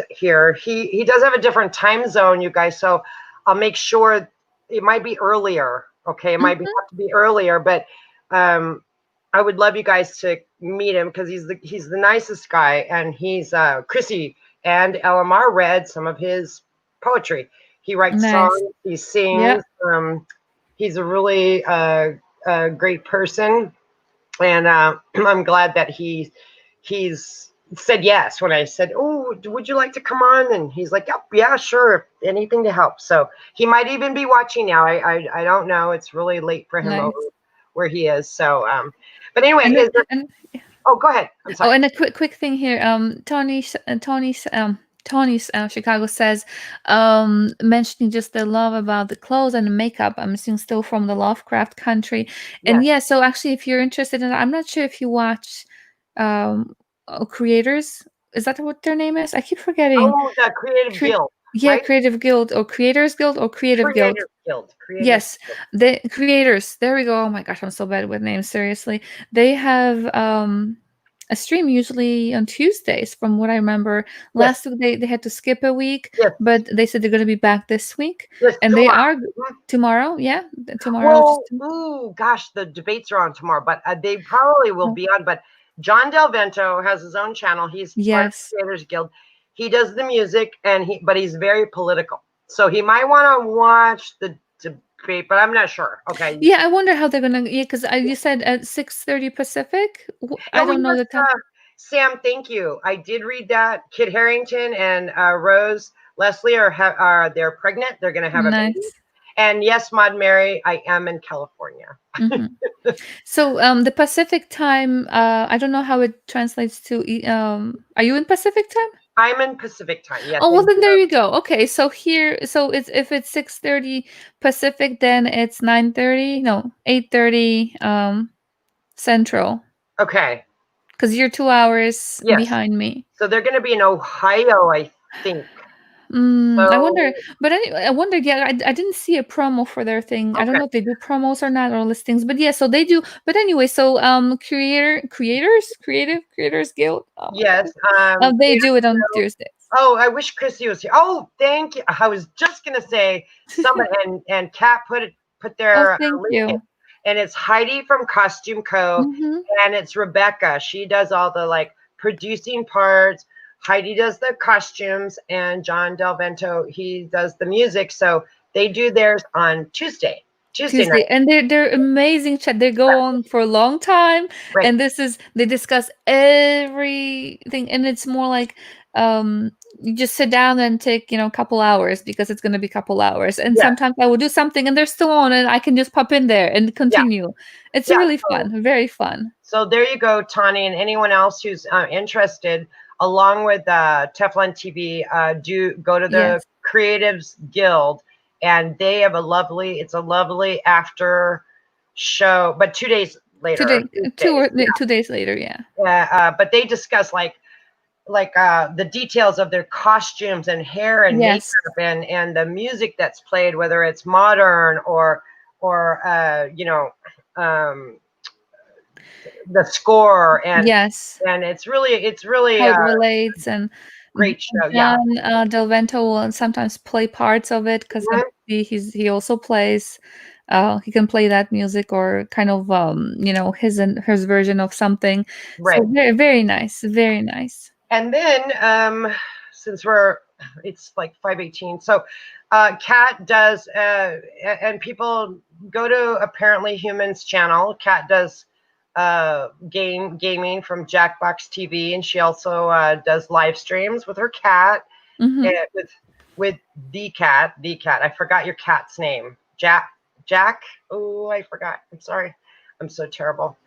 here. He does have a different time zone, you guys. So I'll make sure it might be earlier. Okay, it might be Mhm. have to be earlier, but um, I would love you guys to meet him because he's the nicest guy, and he's Chrissy and LMR read some of his poetry. He writes Nice. songs, he Yeah. sings. He's a really a great person, and I'm glad that he's said yes when I said, "Oh, would you like to come on?" And he's like, "Yep, yeah, sure, anything to help." So he might even be watching now. I don't know. It's really late for him over Nice. where he is. So, but anyway, And oh, go ahead. I'm oh, sorry. and a quick thing here. Tony, Tony Chicago says, mentioning just the love about the clothes and the makeup. I'm assuming still from the Lovecraft country. And Yes. yeah, so actually, if you're interested in, I'm not sure if you watch Creators. Is that what their name is? I keep forgetting. Oh, the Creative Cre- Guild, yeah, right? Creative Guild or Creators Guild or Creative Guild. Creative Guild. Creative Yes, Guild. the creators. There we go. Oh my gosh, I'm so bad with names. Seriously, they have a stream usually on Tuesdays, from what I remember. Yes. Last week they had to skip a week, Yes. but they said they're going to be back this week, Yes. and they Tomorrow. are Mhm. tomorrow. Yeah, tomorrow. Well, ooh, gosh, the debates are on tomorrow, but they probably will be on. But John Del Vento has his own channel. He's part of Yes. the Creators Guild. He does the music, but he's very political. So he might want to watch the debate, but I'm not sure. Okay. Yeah, I wonder how they're gonna. Yeah, because you said at 6:30 Pacific. I Oh, don't know yes, the time. Sam, thank you. I did read that. Kit Harrington and Rose Leslie are they're pregnant. They're going to have a baby. Nice. And yes, Maud Mary, I am in California. Mm-hmm. So the Pacific time, I don't know how it translates to. Are you in Pacific time? I'm in Pacific time. Yes. Oh well, then there you go. Okay, so here, so it's if it's 6:30 Pacific, then it's 9:30. No, 8:30 Central. Okay. Because you're 2 hours Yes. behind me. So they're going to be in Ohio, I think. I So, wonder, but anyway, I wonder. Yeah, I didn't see a promo for their thing. I don't okay. know if they do promos or not or listings, but yeah, so they do. But anyway, so creators guild. Oh my Yes. god, they do it on Tuesdays. Oh, I wish Chrissy was here. Oh, thank you. I was just gonna say somebody and Kat put Oh, their thank link in, you. and it's Heidi from Costume Co. Mm-hmm. And it's Rebecca. She does all the like producing parts. Heidi does the costumes, and John Del Vento he does the music. So they do theirs on Tuesday Tuesday, night. and they're amazing chat. They go on for a long time, Right. and they discuss everything, and it's more like you just sit down and take a couple hours because it's going to be a couple hours, and Yes. sometimes I will do something and they're still on, and I can just pop in there and Yeah. continue. It's Yeah. really fun, very fun. So there you go, Tani, and anyone else who's interested, along with Teflon TV, do go to the Yes, Creatives Guild, and they have it's a lovely after show, but 2 days later, or today, Tuesdays. 2 days later, yeah. But they discuss like the details of their costumes and hair and Yes, makeup and the music that's played, whether it's modern or um, the score yes. and it's really How it relates, and great show. Yeah. John Del Vento will sometimes play parts of it because Mhm. he also plays. He can play that music or kind of his version of something. Right. So very very nice, very nice. And then since it's like 5:18, so Kat does and people go to Apparently Humans channel. Kat does gaming from Jackbox TV, and she also does live streams with her cat Hmm. and with the cat. I forgot your cat's name. Jack. Oh, I forgot. I'm sorry. I'm so terrible.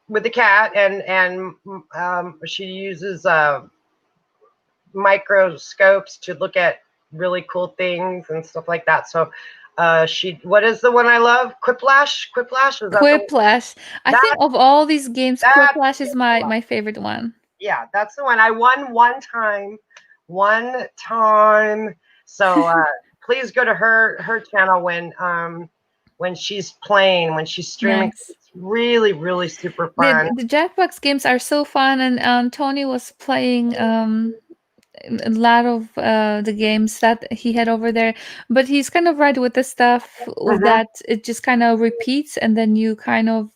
With the cat, and she uses microscopes to look at really cool things and stuff like that. So what is the one I love? Quiplash, is that the Quiplash. I think that of all these games, that Quiplash is my favorite one. yeah, that's the one. I won one time. So please go to her channel when she's playing, when she's streaming. Nice. It's really, really super The fun. the Jackbox games are so fun, and Tony was playing a lot of the games that he had over there, but he's kind of right with the stuff Mhm. that it just kind of repeats, and then you kind of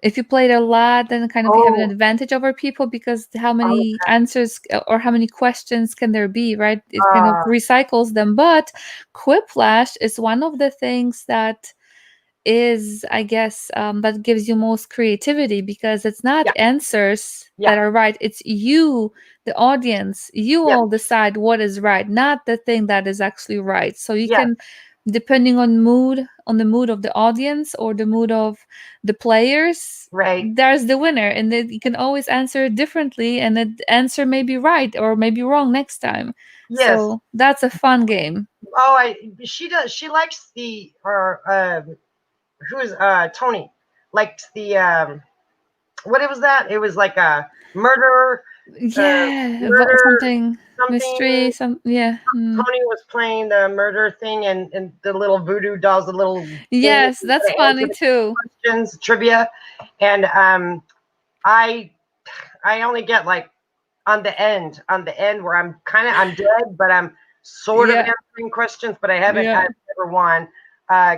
if you played a lot, then kind of you have an Oh, advantage over people because how many okay. answers or how many questions can there be, right? It kind of Uh, recycles them. But Quiplash is one of the things that is, I guess, that gives you most creativity because it's not yeah, answers yeah, that are right. It's you, the audience. You yeah, all decide what is right, not the thing that is actually right. So you yeah. can depending on the mood of the audience or the mood of the players, Right. there's the winner, and then you can always answer it differently, and the answer may be right or may be wrong next time. Yes. So that's a fun game. Oh, she does. She likes the or who's Tony likes the what it was that? It was like a murder, Yeah, murder something mystery, something. yeah. Tony was playing the murder thing, and the little voodoo dolls, the little thing Yes, that's to answer funny the too. questions, trivia, and I I only get like on the end where I'm dead, but I'm sort of Yeah, answering questions, but I've yeah. never won.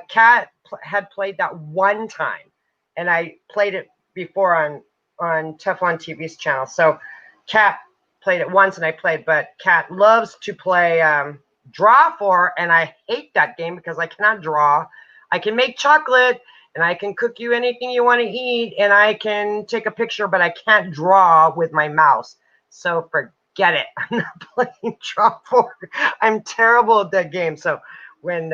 Kat had played that one time, and I played it before on Teflon TV's channel. So Kat played it once, and I played, but Kat loves to play draw for, and I hate that game because I cannot draw. I can make chocolate, and I can cook you anything you want to eat, and I can take a picture, but I can't draw with my mouse. So forget it. I'm not playing draw for. I'm terrible at that game. So when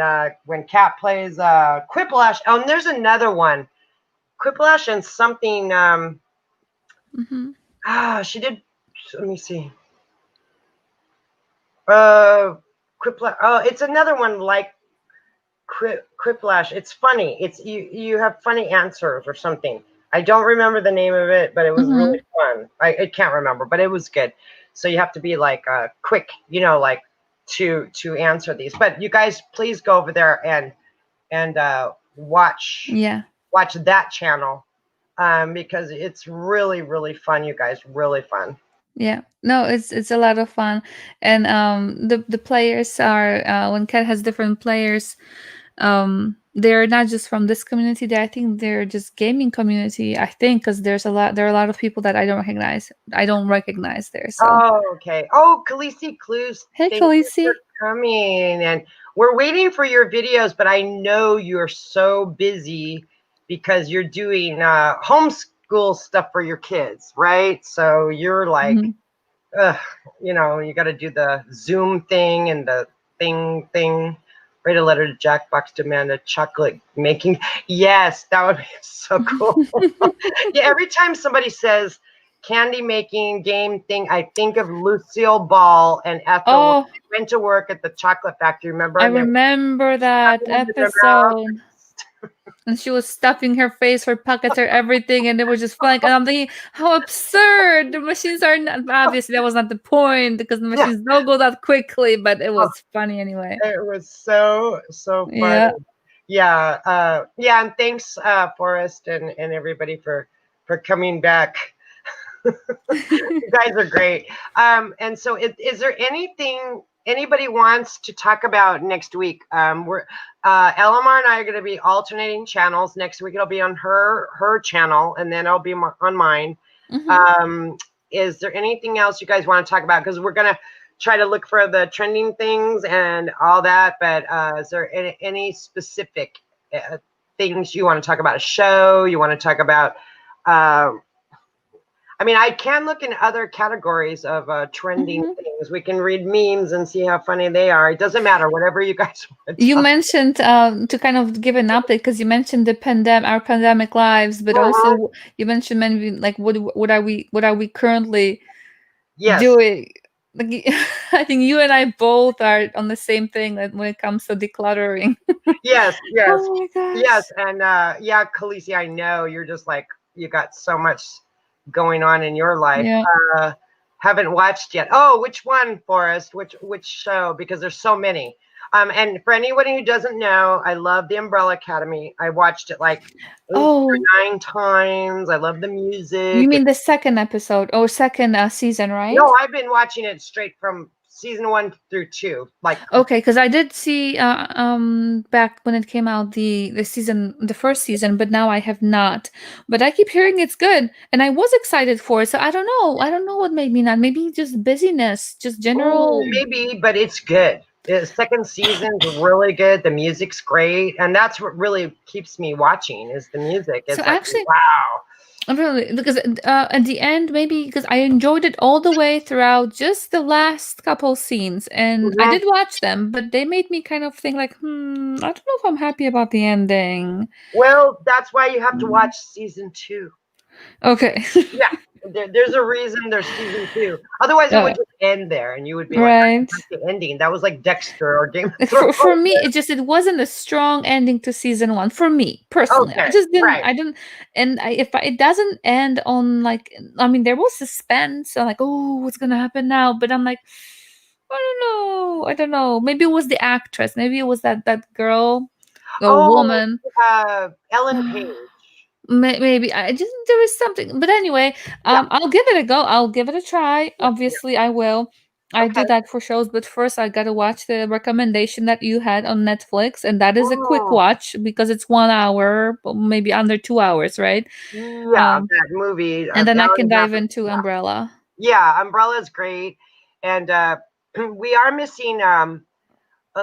Kat plays Quiplash, oh, and there's another one, Quiplash and something. Hmm. She did. Let me see. Quiplash. Oh, it's another one like Quiplash. It's funny. It's you have funny answers or something. I don't remember the name of it, but it was Hmm. really fun. I can't remember, but it was good. So you have to be like quick, like to answer these. But you guys, please go over there and watch Yeah, that channel because it's really really fun. You guys, really fun. yeah. No, it's a lot of fun, and the players are when Cat has different players. They're not just from this community. I think they're just gaming community. I think because there are a lot of people that I don't recognize there. So Oh, okay. Oh, Khaleesi Clues, hey, thank you for Khaleesi. coming. And we're waiting for your videos, but I know you're so busy because you're doing homeschool stuff for your kids, right? So you're like, Mhm. ugh, you got to do the Zoom thing and the thing. Write a letter to Jackbox, demand a chocolate making. Yes, that would be so cool. Yeah, every time somebody says candy making game thing, I think of Lucille Ball and Ethel when Oh, they went to work at the chocolate factory. Remember? I And they were remember that stuffing into their mouth. episode. And she was stuffing her face, her pockets, her everything, and they were just flying. And I'm thinking, how absurd! The machines are not, obviously that was not the point because the Yeah, machines don't go that quickly, but it was funny anyway. it was so funny. Yeah, Yeah, yeah, and thanks, Forrest and everybody for coming back. You guys are great. And so, is there anything anybody wants to talk about next week? We're LMR and I are going to be alternating channels. Next week it'll be on her channel, and then it'll be on mine. hmm Um, is there anything else you guys want to talk about? Because we're going to try to look for the trending things and all that. But is there any specific things you want to talk about? A show you want to talk about? Um, I mean, I can look in other categories of trending hmm things. We can read memes and see how funny they are. It doesn't matter, whatever you guys want to You talk. mentioned to kind of give an update because you mentioned our pandemic lives, but Mhm. also you mentioned maybe like what are we currently Yes, doing? Like, I think you and I both are on the same thing when it comes to decluttering. yes, yes, Oh my yes. gosh. And yeah, Khaleesi, I know you're just like, you got so much going on in your life. Yeah. Uh, haven't watched yet. Oh, which one, Forrest? Which show? Because there's so many. And for anybody who doesn't know, I love the Umbrella Academy. I watched it like Oh, 8 or 9 times. I love the you music. mean the second episode or second season, right? No, I've been watching it straight from season 1 through 2. Like, Okay, because I did see back when it came out the first season, but now I have not. But I keep hearing it's good, and I was excited for it. So I don't know. I don't know what made me not. Maybe just busyness, just oh, general. maybe, but it's good. The second season's really good. The music's great, and that's what really keeps me watching is the music. So It's like, actually, wow. Really, because at the end, maybe because I enjoyed it all the way throughout, just the last couple scenes, and I Hmm. did watch them, but they made me kind of think like, I don't know if I'm happy about the ending. Well, that's why you have to watch season 2. Okay. Yeah, there's a reason there's season 2. Otherwise, it would uh, just end there, and you would be like, "I right. like the ending. That was like Dexter or Game of Like, Thrones." for me, it wasn't a strong ending to season one for me personally. I Okay, just didn't right. I didn't and it doesn't end on like, I mean, there was suspense, so like, oh, what's gonna happen now? But I'm like, I don't know. Maybe it was the actress. Maybe it was that girl, a Oh, woman. Ellen Page. Maybe I just there is something, but anyway, Yeah, I'll give it a go. I'll give it a try. yeah, yeah. Obviously, I will. I Okay. do that for shows, but first I gotta watch the recommendation that you had on Netflix, and that is a quick Mm, watch because it's 1 hour, maybe under 2 hours, right? yeah, Um, that movie, and then I Ellen can and a Half. dive into Yeah, Umbrella. yeah. Umbrella's great, and we are missing.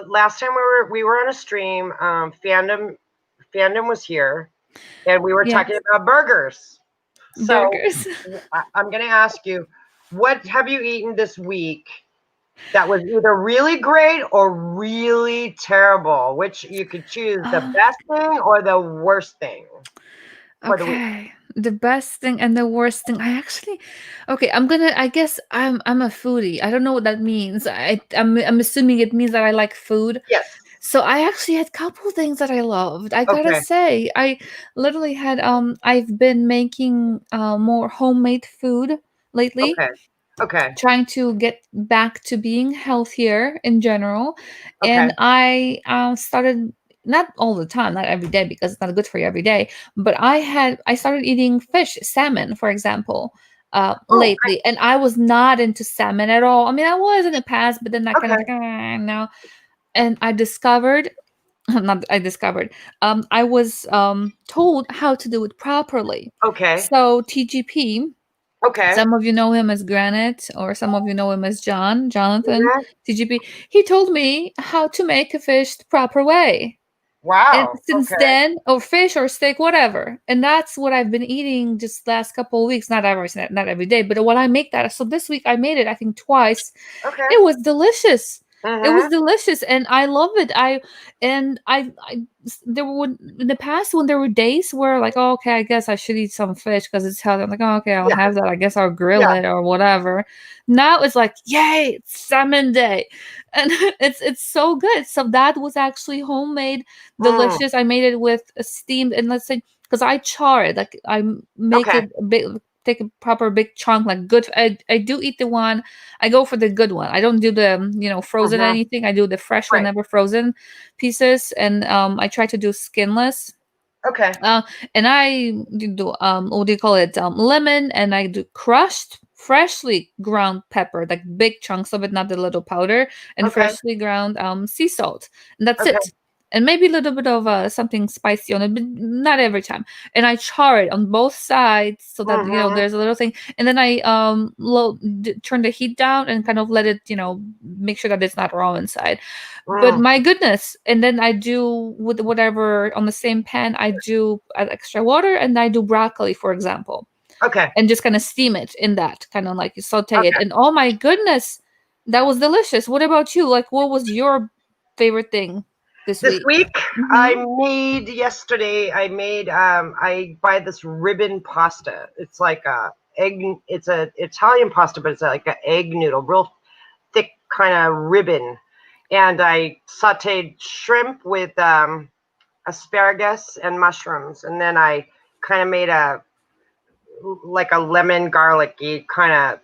Last time we were on a stream. Fandom was here, and we were talking Yes, about burgers. So burgers. I'm going to ask you, what have you eaten this week that was either really great or really terrible? Which you could choose the Um, best thing or the worst thing for the week. Okay. The best thing and the worst thing. Okay, I guess I'm a foodie. I don't know what that means. I'm assuming it means that I like food. Yes. So I actually had a couple things that I loved. I gotta Okay. say, I literally had I've been making more homemade food lately, Okay. Okay. trying to get back to being healthier in general. Okay. And I started, not all the time, not every day because it's not good for you every day, but I started eating fish, salmon, for example, Oh, lately. And I was not into salmon at all. I mean, I was in the past, but then I kind of okay. like, no. And I discovered, not I discovered, I was told how to do it properly. Okay. So TGP, Okay. some of you know him as Granite, or some of you know him as Jonathan, Mhm. TGP. He told me how to make a fish the proper way. And Wow. since Okay. then, or fish or steak, whatever. And that's what I've been eating just last couple of weeks. Not every day, but when I make that. So this week I made it, I think twice. Okay. It was delicious. It was Mm-hmm. delicious, and I love it. There were, in the past, when there were days where like, oh, okay, I guess I should eat some fish because it's healthy. I'm like, oh, okay, I'll Yeah. have that. I guess I'll grill Yeah. it or whatever. Now it's like, yay, it's salmon day, and it's so good. So that was actually homemade, Mm. delicious. I made it with a steamed, and let's say, because I char it, like I make Okay. it a big, take a proper big chunk, like good. I do eat the one. I go for the good one. I don't do the frozen Mm-hmm. anything. I do the fresh one, Right. never frozen pieces, and I try to do skinless. Okay. Uh, and I do what do you call it? Lemon, and I do crushed, freshly ground pepper, like big chunks of it, not the little powder, and Okay. freshly ground sea salt, and that's Okay. it. And maybe a little bit of something spicy on it, but not every time. And I char it on both sides so that Mm-hmm. there's a little thing. And then I turn the heat down and kind of let it make sure that it's not raw inside. But Mm. my goodness. And then I do with whatever on the same pan, I do add extra water, and I do broccoli, for example, Okay. and just kind of steam it in that, kind of like you saute it. Okay. And oh my goodness, that was delicious. What about you? Like, what was your favorite thing this This week? week Mm-hmm. I made yesterday. I buy this ribbon pasta. It's like a egg. It's a Italian pasta, but it's like an egg noodle, real thick kind of ribbon. And I sauteed shrimp with asparagus and mushrooms, and then I kind of made a like a lemon garlicky kind of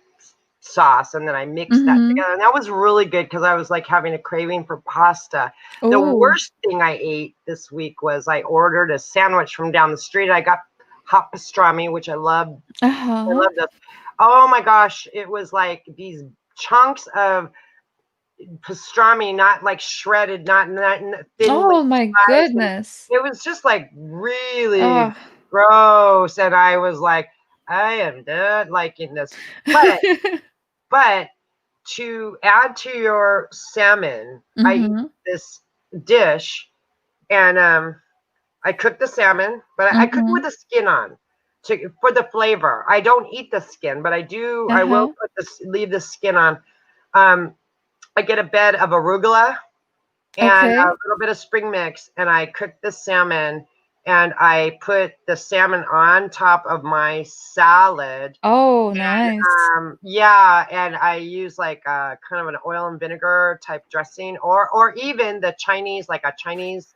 sauce, and then I mixed that Mm-hmm. together, and that was really good because I was like having a craving for pasta. The Oh. worst thing I ate this week was I ordered a sandwich from down the street. I got hot pastrami, which I love. I Uh-huh. love this. Oh my gosh, it was like these chunks of pastrami, not like shredded, not thinly Oh my sliced, and goodness. it was just like really Oh. gross. And I was like, I am not liking this. But but to add to your salmon, I eat Mm-hmm. this dish, and I cook the salmon, but I cook it Mm-hmm. with the skin on. for the flavor. I don't eat the skin, but I do. I will put this, leave the skin on. I get a bed of arugula and a Okay. little bit of spring mix, and I cook the salmon, and I put the salmon on top of my salad. Oh, And nice. yeah, and I use like kind of an oil and vinegar type dressing, or even the Chinese, like a Chinese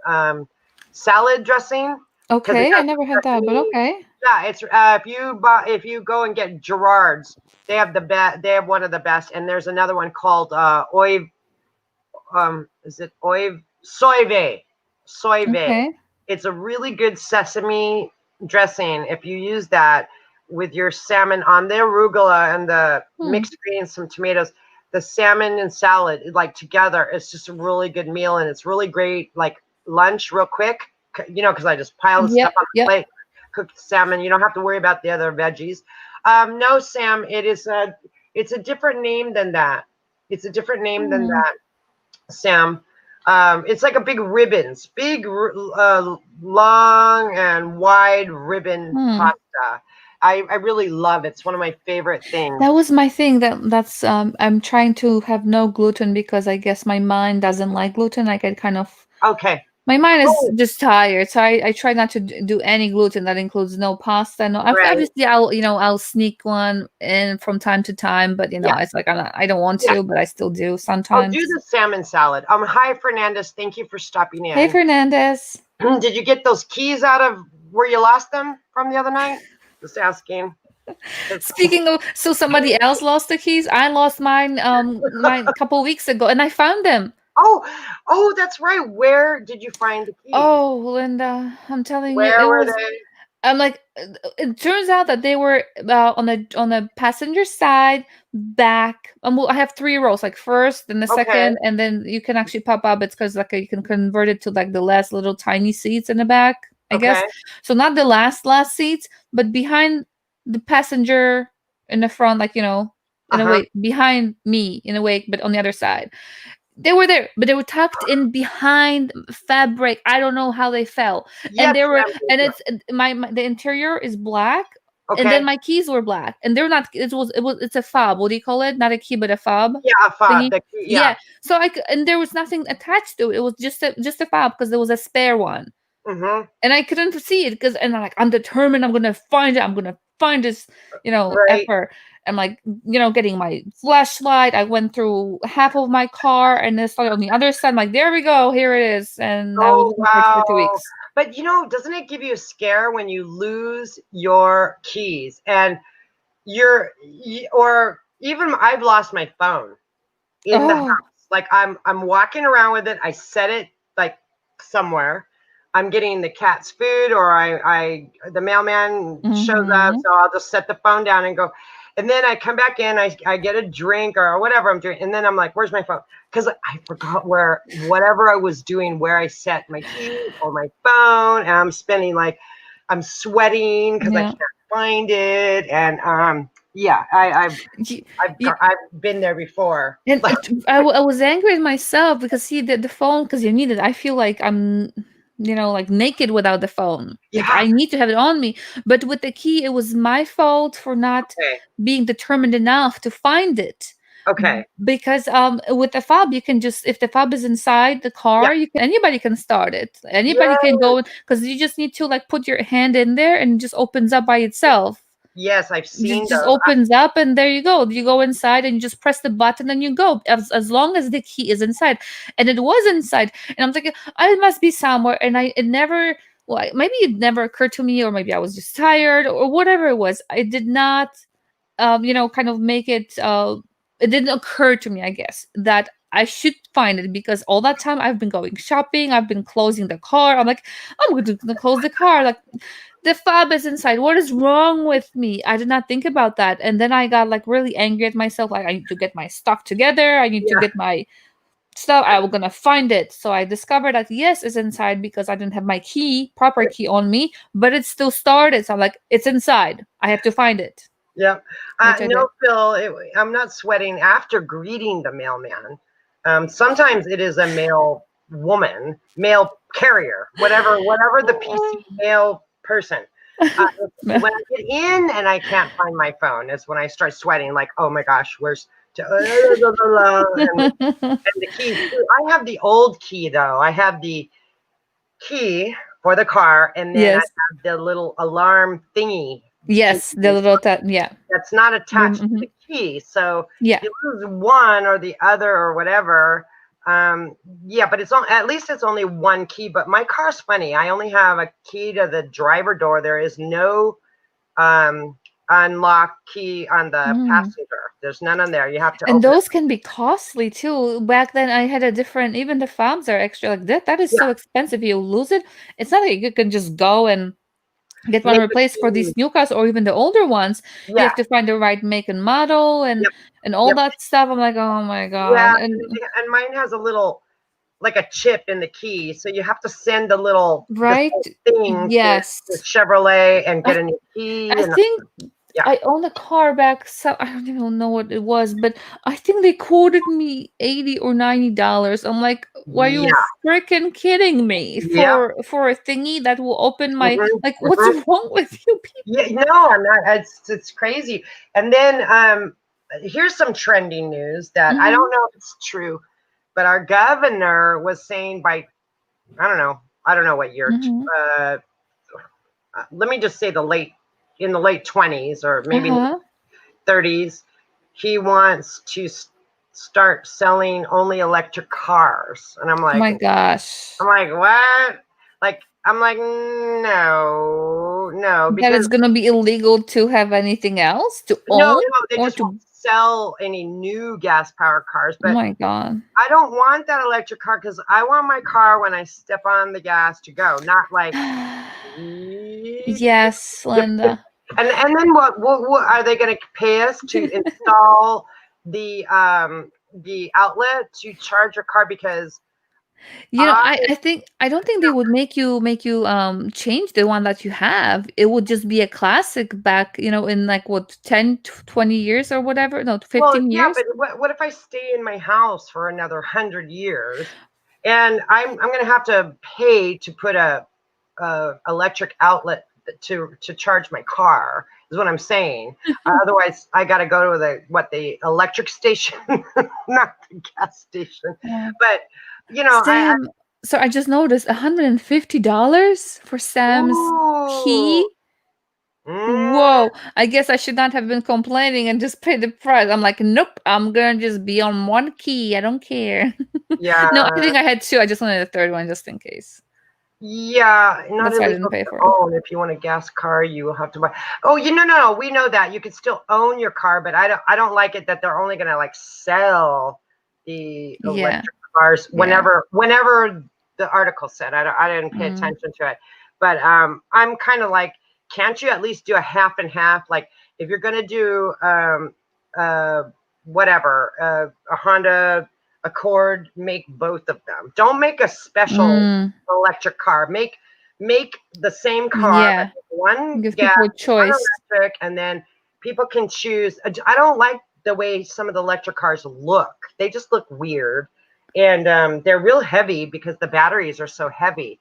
salad dressing, because it Okay, I has never the had that, but sesame. okay. Yeah, it's if you go and get Gerard's, they have the best. They have one of the best, and there's another one called Oive. Is it Oive Soyve? Soyve. Okay. It's a really good sesame dressing. If you use that with your salmon on the arugula and the Hmm. mixed greens, some tomatoes, the salmon and salad, like together, it's just a really good meal, and it's really great, like lunch, real quick. Because I just pile the stuff Yep, on the yep. plate, cook the salmon. You don't have to worry about the other veggies. No, Sam, it's a different name than that. It's a different name than Hmm. that, Sam. It's like a big ribbons, long and wide ribbon Hmm. pasta. I really love it. It's one of my favorite things. That was my thing. That's I'm trying to have no gluten because I guess my mind doesn't like gluten. I get kind of Okay. my mind is Oh, just tired, so I try not to do any gluten. That includes no pasta. No, right. obviously I'll sneak one in from time to time, but Yeah. it's like I don't want Yeah. to, but I still do Oh, do sometimes. the salmon salad. Hi, Fernandez. Thank you for stopping Hey, in. Fernandez. Did you get those keys out of where you lost them from the other night? Just asking. Speaking of, so somebody else lost the keys. I lost mine a couple weeks ago, and I found them. Oh, that's right. Where did you find the keys? Oh, Linda, I'm telling you, Where it were was. they? I'm like, it turns out that they were on the passenger side back. Well, I have three rows, like first, then the Okay. second, and then you can actually pop up. It's because like you can convert it to like the last little tiny seats in the back, I guess. Okay. So not the last seats, but behind the passenger in the front, like in a Uh-huh. way behind me in a way, but on the other side. They were there, but they were tucked in behind fabric. I don't know how they fell. And Yes, they were, ma'am. and Thank you. it's my the interior is black, and then Okay. my keys were black, and they're not. It's a fob. What do you call it? Not a key, but a fob Yeah, a fob. thingy. The key, Yeah. yeah. So and there was nothing attached to it. It was just a fob because there was a spare one, Mm-hmm. and I couldn't see it because and I'm determined. I'm gonna find it. I'm gonna find this. Right. Effort. I'm like, getting my flashlight. I went through half of my car and then started on the other side. I'm like, there we go, here it is. And I was Oh, looking for it for two wow. weeks. But doesn't it give you a scare when you lose your keys and or even I've lost my phone in the house. Oh, Like I'm walking around with it. I set it like somewhere. I'm getting the cat's food, or the mailman shows up, mm-hmm. so I'll just set the phone down and go. And then I come back in, I get a drink or whatever I'm doing, and then I'm like, "Where's my phone?" Because I forgot whatever I was doing, where I set my keys or my phone, and I'm sweating because I Yeah. can't find it, and yeah, You, you, I've been there before. and I was angry at myself because see the phone because you need it. I feel like I'm like naked without the phone. Like Yeah. I need to have it on me. But with the key, it was my fault for not Okay. being determined enough to find it. Okay. Because with the fob you can just if the fob is inside the Yeah. car anybody can start it. Anybody can Yes. go because you just need to like put your hand in there and it just opens up by itself. Yes, I've seen Just those. opens up and there you go. You go inside and you just press the button and you go as long as the key is inside. And it was inside and I'm thinking it must be somewhere and it never maybe it never occurred to me or maybe I was just tired or whatever it was. I did not kind of make it it didn't occur to me, I guess, that I should find it because all that time I've been going shopping, I've been closing the car. I'm like, I'm going to close the car. Like the fob is inside. What is wrong with me? I did not think about that. And then I got like really angry at myself. Like I need to get my stuff together. I need to Yeah. get my stuff. I was gonna find it. So I discovered that yes, it's inside because I didn't have my proper key on me, but it still started. So I'm like, it's inside. I have to find it. Yeah. Which I did. No, Phil, I'm not sweating after greeting the mailman. Sometimes it is a male woman, male carrier, whatever the PC Oh. mail person. When I get in and I can't find my phone is when I start sweating. Like, oh my gosh, where's and the keys too. I have the old key though. I have the key for the car, and then I Yes. have the little alarm thingy. Yes, the little yeah. That's not attached to Mm-hmm. the key. So Yeah. you lose one or the other or whatever. Yeah, but at least it's only one key. But my car's funny. I only have a key to the driver door. There is no unlock key on the Mm. passenger. There's none on there. You have to And open it. those can be costly too. Back then I had a different, even the fobs are extra like that. That is Yeah, so expensive. You lose it. It's not like you can just go and get one make replaced for it. these new cars or even the older ones. You Yeah. have to find the right make and model Yep. and all Yep. that stuff. I'm like, oh my Yeah, God. And and mine has a little like a chip in the key, so you have to send this right? whole thing Yes. to Chevrolet and get I a new key, I and think yeah, I own a car back, so I don't even know what it was, but I think they quoted me 80 or $90. I'm like, why are you yeah, freaking kidding me yep, for a thingy that will open my hmm like what's hmm wrong with you yeah. No, I'm not. It's crazy. And then here's some trending news that I don't people? know if it's true, but our governor was saying by I don't know what year. Mhm. Uh, Let me just say in the late 20s or maybe Uh-huh. 30s, he wants to start selling only electric cars. And Oh my gosh. I'm like, what? Like, I'm like, no, no, That because is gonna be illegal to have anything else to no, own they or just won't to sell any new gas powered cars. oh But my God. I don't want that electric car because I want my car when I step on the gas to go, not like, Yes, Linda. and then what are they going to pay us to install the outlet to charge your car? Because I I don't think they would make you change the one that you have. It would just be a classic back, in like what 10 20 years or whatever. No, well, 15 yeah, years. but what if I stay in my house for another 100 years, and I'm going to have to pay to put a electric outlet to charge my car? Is what I'm saying. Otherwise, I got to go to the electric station, not the gas station. Yeah. But I Sam, so I just noticed $150 for Sam's ooh. key. Mm, Whoa, I guess I should not have been complaining and just pay the price. I'm like, nope, I'm gonna just be on one key. I don't care. yeah, No, I think I had two. I just wanted a third one just in case. yeah, not That's why I didn't illegal pay to for it. own. If you want a gas car, you will have to buy. Oh, no, we know that you can still own your car, but I don't like it that they're only gonna like sell the Yeah, electric cars yeah. whenever the article said. I didn't pay Mm. attention to it, but I'm kind of like, can't you at least do a half and half? Like if you're gonna do uh whatever a Honda Accord, make both of them. Don't make a special Mm. electric car. Make the same car, but Yeah, one give gas, people a one choice. electric, and then people can choose. I don't like the way some of the electric cars look. They just look weird, and they're real heavy because the batteries are so heavy.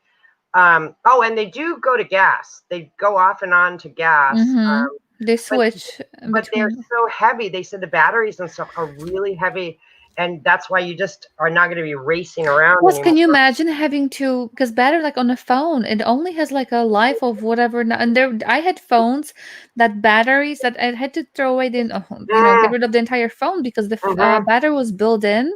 Oh, and they do go to gas. They go off and on to gas. Mm-hmm. They But switch but they're between. so heavy. They said the batteries and stuff are really heavy, and that's why you just are not going to be racing around Plus, anymore. can you imagine having to, because battery like on a phone, it only has like a life of whatever. And there, I had phones that batteries that I had to throw away get Mm, rid of the entire phone because the mm-hmm, battery was built mm-hmm,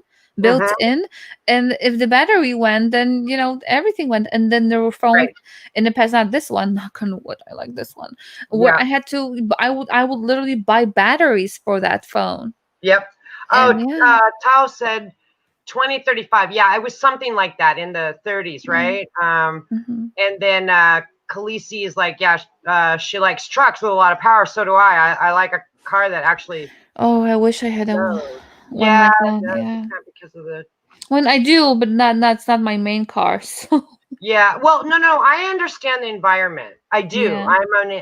in, and if the battery went, then everything went. And then there were phones right. in the past, not this one, knock on wood, I like this one, where Yeah. I would literally buy batteries for that phone, Yep. Oh, and yeah, Tao said 2035. Yeah, it was something like that in the 30s, yeah. right? Hmm. And then Khaleesi is like, yeah, she likes trucks with a lot of power. So do I. I like a car that actually Oh, I wish I had goes. one Yeah, like it that. does. You Yeah. can't because of the. When I do, but that's not my main car. So Yeah. Well, no. I understand the environment. I do. yeah.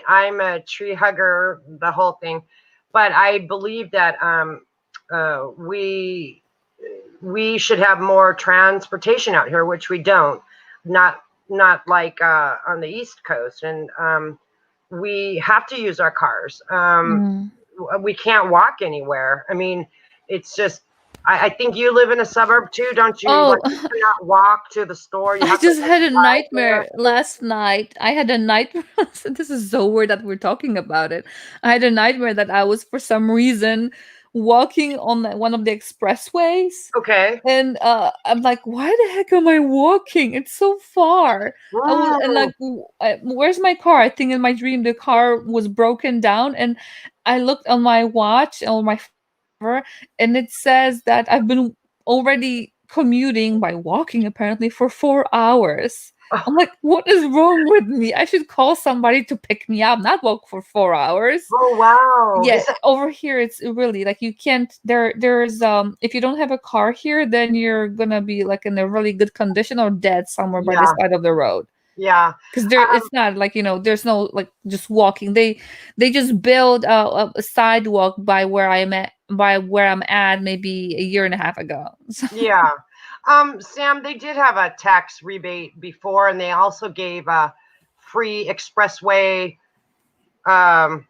I'm a tree hugger, the whole thing, but I believe that we should have more transportation out here, which we don't. Not like on the East Coast, and we have to use our cars. Mm. We can't walk anywhere. I mean, it's just. I think you live in a suburb too, don't you? Like Oh, you cannot walk to the store. You I have to just like had a drive there. nightmare last night. I had a nightmare. This is so weird that we're talking about it. I had a nightmare that I was, for some reason, walking on one of the expressways. Okay. And I'm like, why the heck am I walking? It's so far. I was and Mm. like, where's my car? I think in my dream the car was broken down, and I looked on my watch on my phone, and it says that I've been already commuting by walking apparently for 4 hours. I'm like, what is wrong with me? I should call somebody to pick me up, not walk for 4 hours. Oh wow. Yeah, Is that over here it's really like you can't there's if you don't have a car here, then you're gonna be like in a really good condition or dead somewhere by the yeah, side of the road, yeah. because there Um it's not like, there's no like just walking. They just build a sidewalk by where I'm at maybe a year and a half ago. So yeah. Sam, they did have a tax rebate before and they also gave a free expressway um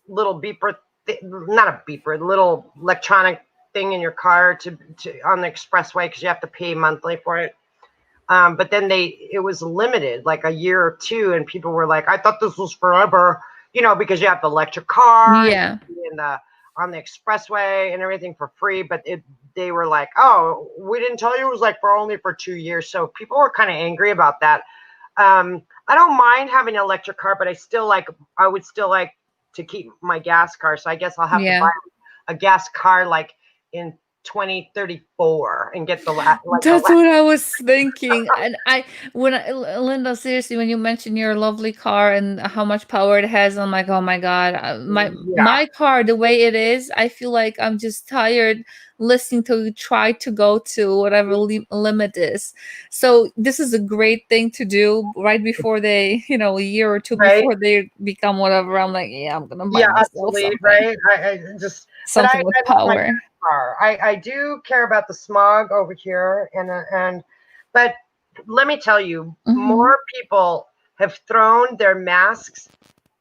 little beeper not a beeper, little electronic thing in your car to on the expressway because you have to pay monthly for it. But then it was limited, like a year or two, and people were like, "I thought this was forever," because you have the electric car and yeah. in the on the expressway and everything for free. But they were like, "Oh, we didn't tell you it was like for only for 2 years." So people were kind of angry about that. I don't mind having an electric car, but I would still like to keep my gas car. So I guess I'll have to buy Yeah. a gas car like in 2034 and get the That's what I was thinking. And Linda, seriously, when you mentioned your lovely car and how much power it has, I'm like, oh my God, yeah, my car, the way it is, I feel like I'm just tired listening to you try to go to whatever limit is. So this is a great thing to do right before they, a year or two right. before they become whatever. I'm like, yeah, I'm gonna buy Yeah, myself obsolete, something, right? I just, but something with I love my power. car. I do care about the smog over here, but let me tell you, Hmm. more people have thrown their masks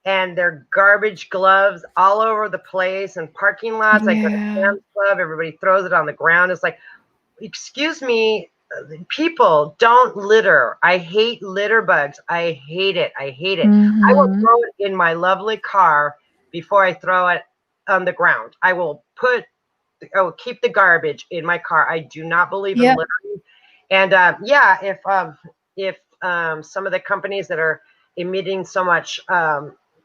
and their garbage gloves all over the place in parking lots. I go to Yeah. Sam's Club, everybody throws it on the ground. It's like, excuse me, people, don't litter. I hate litter bugs. I hate it. I hate it. I will Hmm. throw it in my lovely car before I throw it on the ground. I will keep the garbage in my car. I do not believe in Yep. littering. And yeah, if some of the companies that are emitting so much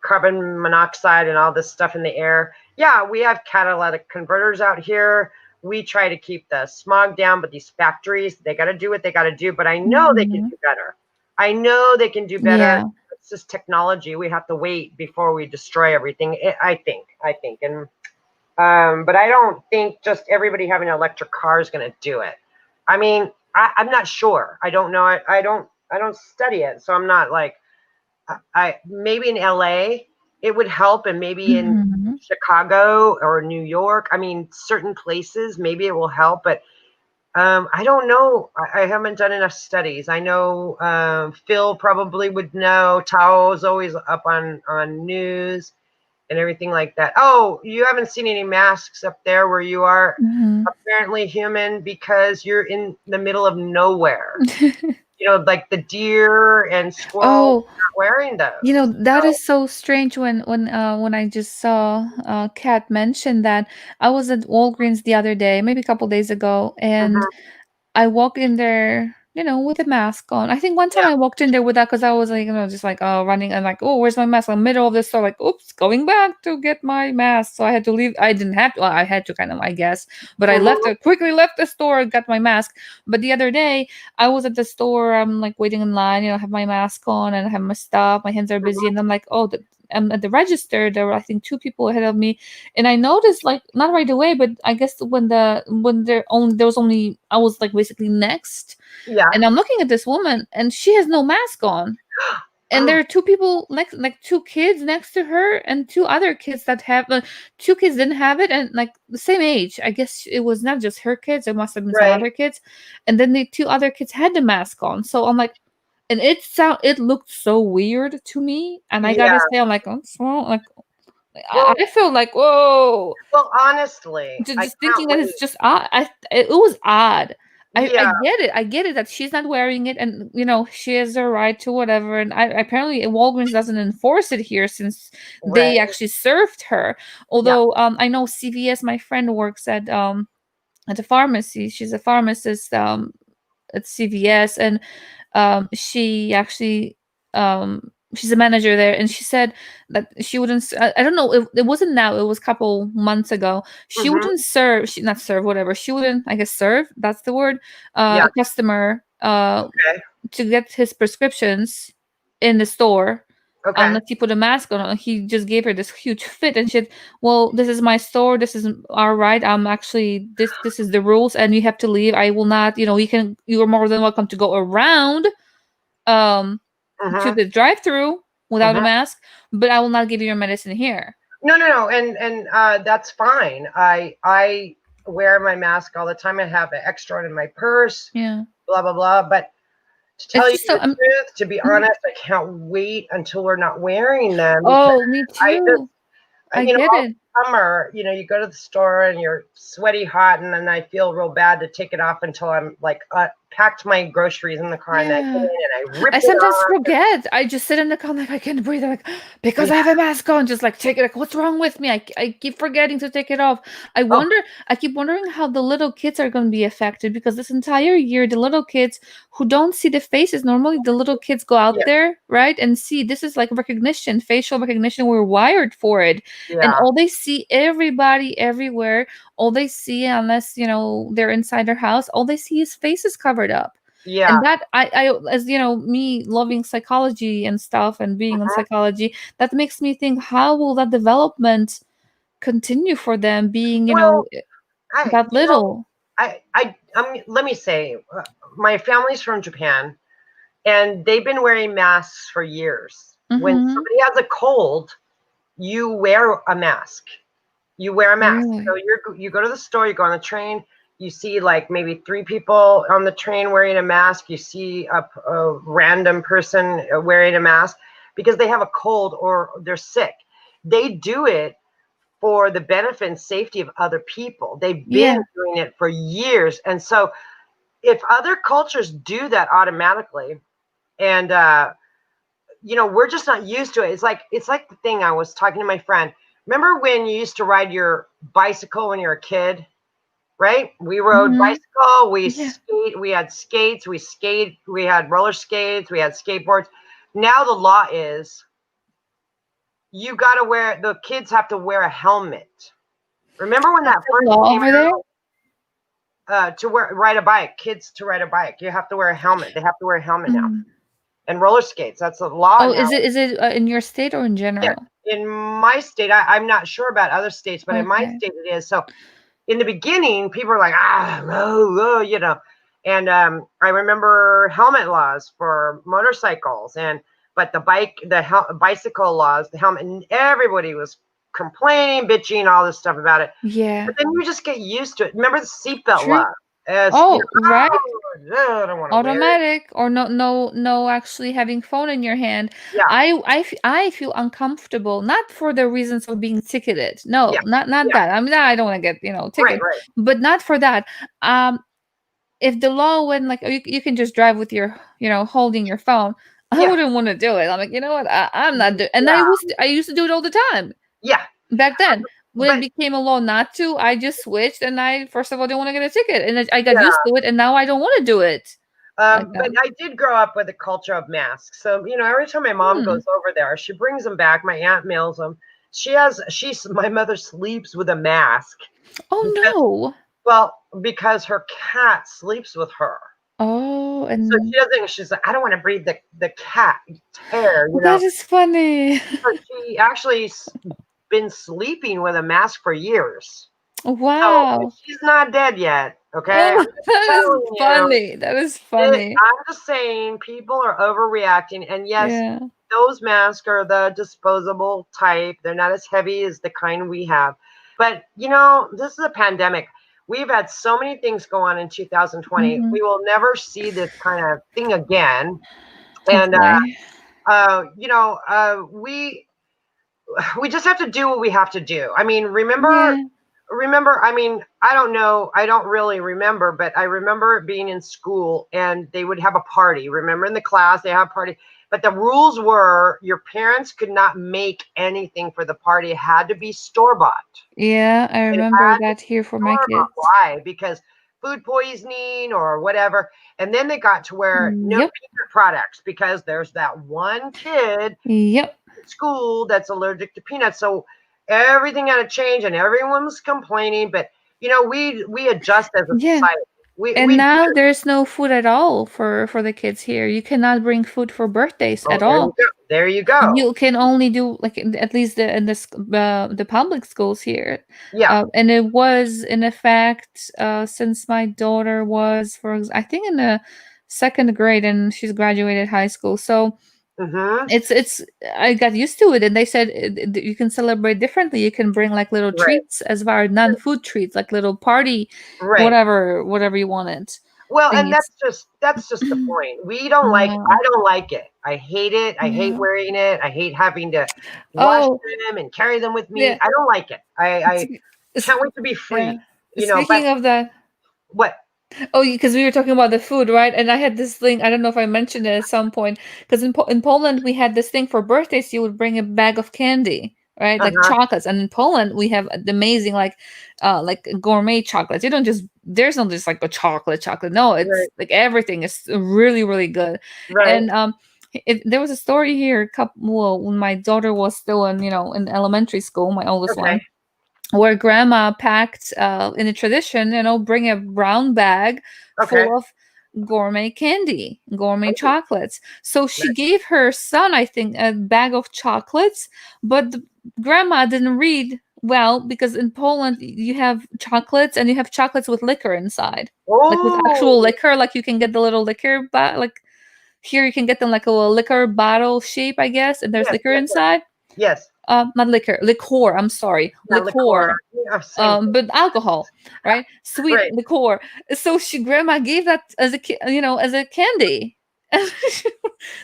carbon monoxide and all this stuff in the air, yeah, we have catalytic converters out here. We try to keep the smog down, but these factories, they got to do what they got to do. But I know they can Mhm. do better. I know they can do better. Yeah. It's just technology. We have to wait before we destroy everything. I think, and but I don't think just everybody having an electric car is going to do it. I mean, I'm not sure. I don't know. I don't study it, so I'm not like I maybe in LA it would help, and maybe in Mhm. Chicago or New York. I mean, certain places maybe it will help, but I don't know. I haven't done enough studies. I know Phil probably would know. Tao's always up on news and everything like that. Oh, you haven't seen any masks up there where you are Mhm. apparently human because you're in the middle of nowhere. Like the deer and squirrels Oh, not wearing those. that So, is so strange when I just saw Kat mention that. I was at Walgreens the other day, maybe a couple days ago, and mhm, I walk in there, with a mask on. I think one time yeah. I walked in there with that because I was like, just like running and like, oh, where's my mask? In the middle of the store, like, oops, going back to get my mask. So I had to leave. I didn't have to. Well, I had to kind of, I guess, but I left. Mhm, Quickly left the store, got my mask. But the other day, I was at the store. I'm like waiting in line. I have my mask on and I have my stuff. My hands are busy, mhm. and I'm like, oh, I'm at the register. There were, I think, two people ahead of me, and I noticed, like, not right away, but I guess there was only, I was like basically next, Yeah. and I'm looking at this woman and she has no mask on, and Oh, there are two people next, like two kids next to her, and two other kids that have two kids didn't have it, and like the same age. I guess it was not just her kids, it must have been some right. other kids, and then the two other kids had the mask on. So I'm like, and it looked so weird to me, and I Yeah. gotta say, I'm like, oh, so, like Well, I feel like, whoa, honestly, I just thinking can't that it's wait. just odd. It was odd. I Yeah. get it. I get it that she's not wearing it, and she has a right to whatever. And apparently Walgreens doesn't enforce it here since they Right. actually served her. Yeah. Although I know CVS, my friend works at a pharmacy. She's a pharmacist at CVS, and she actually she's a manager there, and she said that she wouldn't. I don't know. It wasn't now. It was a couple months ago. She Mm-hmm. wouldn't serve. She not serve whatever. She wouldn't. I guess serve. That's the word. Yeah. A customer Okay. to get his prescriptions in the store Okay. unless he put a mask on. He just gave her this huge fit, and she said, well, this is my store, this is our right, I'm actually this is the rules, and you have to leave. I will not, you're more than welcome to go around um to Mm-hmm. the drive-through without a Mm-hmm. mask, but I will not give you your medicine here. No, no, no, and that's fine. I wear my mask all the time. I have an extra in my purse. Yeah, Blah blah blah. But to tell it's you just so the truth, to be honest, I can't wait until we're not wearing them because oh, me I just too. I get all it. summer, you go to the store and you're sweaty hot, and then I feel real bad to take it off until I'm like packed my groceries in the car, and then I get Yeah, in and I rip I it sometimes off. forget. I just sit in the car, I'm like, I can't breathe. I'm like, because I Yeah. have a mask on, just like take it. Like, what's wrong with me? I keep forgetting to take it off. Oh, I keep wondering how the little kids are going to be affected, because this entire year, the little kids who don't see the faces, normally the little kids go out yeah, there, right? And see, this is like recognition, facial recognition. We're wired for it. And yeah, all they see, everybody everywhere, all they see, unless, they're inside their house, all they see is faces covered up. yeah. And that I as me loving psychology and stuff and being in Mhm. psychology, that makes me think, how will that development continue for them being Well, I, that little. let me say, my family's from Japan, and they've been wearing masks for years. When Mm-hmm. somebody has a cold, you wear a mask. You wear a mask. So Really? you go to the store, you go on the train, you see like maybe 3 people on the train wearing a mask. You see a random person wearing a mask because they have a cold or they're sick. They do it for the benefit and safety of other people. They've been Yeah. doing it for years. And so if other cultures do that automatically, and we're just not used to it. It's like the thing I was talking to my friend. Remember when you used to ride your bicycle when you were a kid, right? We rode Mm-hmm. bicycle, we Yeah. skate, we had skates, we had roller skates, we had skateboards. Now the law is you got to wear, the kids have to wear a helmet. Remember when That's that the first law came over there. to ride a bike, kids to ride a bike, you have to wear a helmet. They have to wear a helmet now. Mm. And roller skates, that's a law Oh, now. is it in your state or in Yeah. general? In my state, I'm not sure about other states, but in my Okay. state it is. So in the beginning, people were like, and I remember helmet laws for motorcycles, but bicycle laws, the helmet, and everybody was complaining, bitching, all this stuff about it. Yeah. But then you just get used to it. Remember the seatbelt True. law? As Oh, right. oh, I don't want to wear it. Automatic, or no actually having phone in your hand. Yeah, I feel uncomfortable, not for the reasons of being ticketed, no, yeah, not yeah. that. I mean, I don't want to get Right, ticket, right. but not for that. um if the law went like, oh, you can just drive with your holding your phone, I Yeah, wouldn't want to do it. I'm like, you know what, I'm not doing. And yeah, I used to do it all the time yeah. back then. When it But became a law not to, I just switched, and I first of all didn't want to get a ticket, and then I got used yeah. to it, and now I don't want to do it like But that. I did grow up with a culture of masks. So, every time my mom Hmm. goes over there, she brings them back. My aunt mails them. My mother sleeps with a mask Oh because, no. well, because her cat sleeps with her. Oh, So and she's like, I don't want to breathe the cat hair, that is funny. So she actually's been sleeping with a mask for years. So Wow. she's not dead yet. Okay. I'm Oh, just that is telling you. funny. That is funny. I'm just saying people are overreacting. And yes, Yeah. those masks are the disposable type. They're not as heavy as the kind we have. But, this is a pandemic. We've had so many things go on in 2020. Hmm. We will never see this kind of thing again. And Totally. you know, we just have to do what we have to do. I mean, Yeah. remember, I mean, I don't know, I don't really remember, but I remember being in school and they would have a party. Remember, in the class they have a party, but the rules were your parents could not make anything for the party. It had to be store bought. Yeah, I It remember had to that be here for my store bought. kids. Why? Because food poisoning or whatever. And then they got to where no Yep. peanut products, because there's that one kid Yep. school that's allergic to peanuts. So everything had to change, and everyone was complaining. But you know, we adjust as a Yeah. society. We And do now it. there's no food at all for the kids here. You cannot bring food for birthdays Oh, at there you all. go. There you go. You can only do like at least the public schools here, Yeah. and it was in effect since my daughter was I think in the second grade and she's graduated high school. So Mm-hmm. it's I got used to it, and they said you can celebrate differently. You can bring like little Right. treats as far as non-food treats, like little party, Right. whatever you wanted. Well, and Thingies. that's just the point. We don't like. I No, don't like it. I hate it. I hate no. wearing it. I hate having to wash Oh, them and carry them with yeah. me. I don't like it. I It's- can't wait to be yeah. free. You know. But Speaking of that, what? oh, because we were talking about the food, right? And I had this thing. I don't know if I mentioned it at some point. Because in Poland we had this thing for birthdays. You would bring a bag of candy, right? Uh Like huh. chocolates. And in Poland we have the amazing like gourmet chocolates. You don't just there's not just like a chocolate. No, it's Right. like everything is really really good. Right. And there was a story here. Well, when my daughter was still in elementary school, my oldest Okay. one, where grandma packed in a tradition, bring a brown bag Okay. full of gourmet candy, gourmet Oh, chocolates. So she nice. gave her son, I think, a bag of chocolates, but the grandma didn't read well because in Poland you have chocolates and you have chocolates with liquor inside, like with actual Oh, liquor, like you can get the little liquor, but like here you can get them like a little liquor bottle shape, I guess, and there's yes, liquor yes, yes, inside. yes. Not liquor. I'm sorry, Yeah, liqueur. liqueur. Yeah, same thing. But alcohol, right? Sweet Right. liqueur. So grandma gave that as a kid, as a candy. And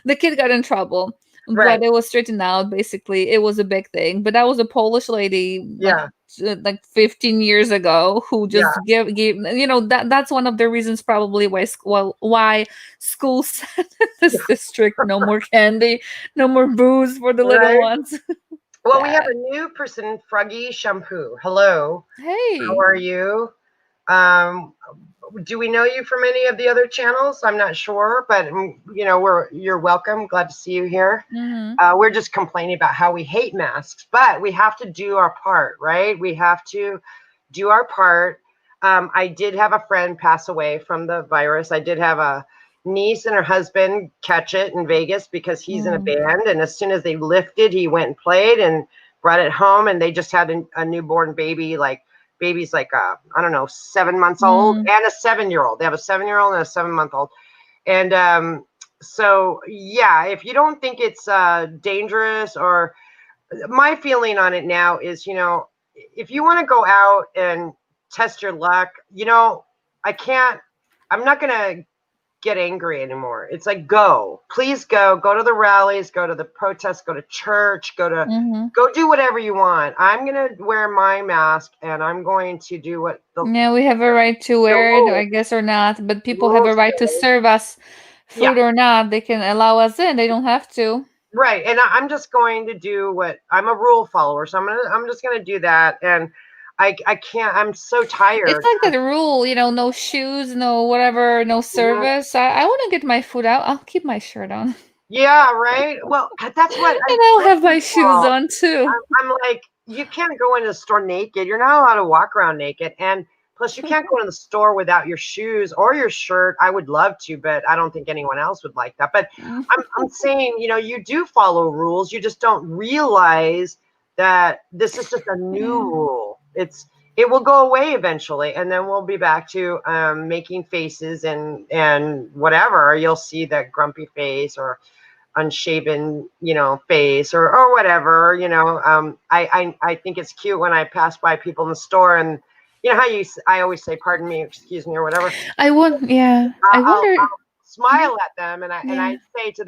the kid got in trouble, Right. but it was straightened out. Basically, it was a big thing. But that was a Polish lady, Yeah. like 15 years ago, who Yeah. just gave that's one of the reasons probably why schools said in this district no more candy, no more booze for the little Right. ones. Well, we have Sad. a new person, Froggy Shampoo. Hello. How Hey. are you? Um, do we know you from any of the other channels? I'm not sure, but you know, you're welcome. Glad to see you here. Mm-hmm. We're just complaining about how we hate masks, but we have to do our part, right? We have to do our part. I did have a friend pass away from the virus. I did have a niece and her husband catch it in Vegas because he's in a Mm. band. And as soon as they lifted, he went and played and brought it home. And they just had a newborn baby, like baby's like, I don't know, 7 months old Mm. and a 7-year old. They have a 7-year-old and a 7-month old. And so, yeah, if you don't think it's dangerous, or my feeling on it now is, you know, if you want to go out and test your luck, you know, I can't, I'm not going to get angry anymore. It's like, please go to the rallies, go to the protests, go to church, Mm-hmm. go do whatever you want. I'm going to wear my mask and I'm going to do what Yeah, we have a right to the wear it, rules, I guess, or not. But the people have a rules right to say. serve us Yeah. food or not. They can allow us in. They don't have to. Right. And I'm just going to do what I'm a rule follower. So I'm just gonna do that. And I can't, I'm so It's tired. like that rule, no shoes, no whatever, no Mhm. service. I want to get my food out. I'll keep my shirt on. Yeah, right. Well, that's what And I I'll tell have my shoes people. on too. I'm like, you can't go into the store naked. You're not allowed to walk around naked. And plus, you can't go in the store without your shoes or your shirt. I would love to, but I don't think anyone else would like that. But Mm. I'm saying, you know, you do follow rules. You just don't realize that this is just a new Yeah. rule. It will go away eventually, and then we'll be back to making faces and whatever. You'll see that grumpy face or unshaven, you know, face or whatever, you know. I think it's cute when I pass by people in the store, and you know how I always say, pardon me, excuse me, or whatever. Yeah. I I'll wonder. smile at them, and I say to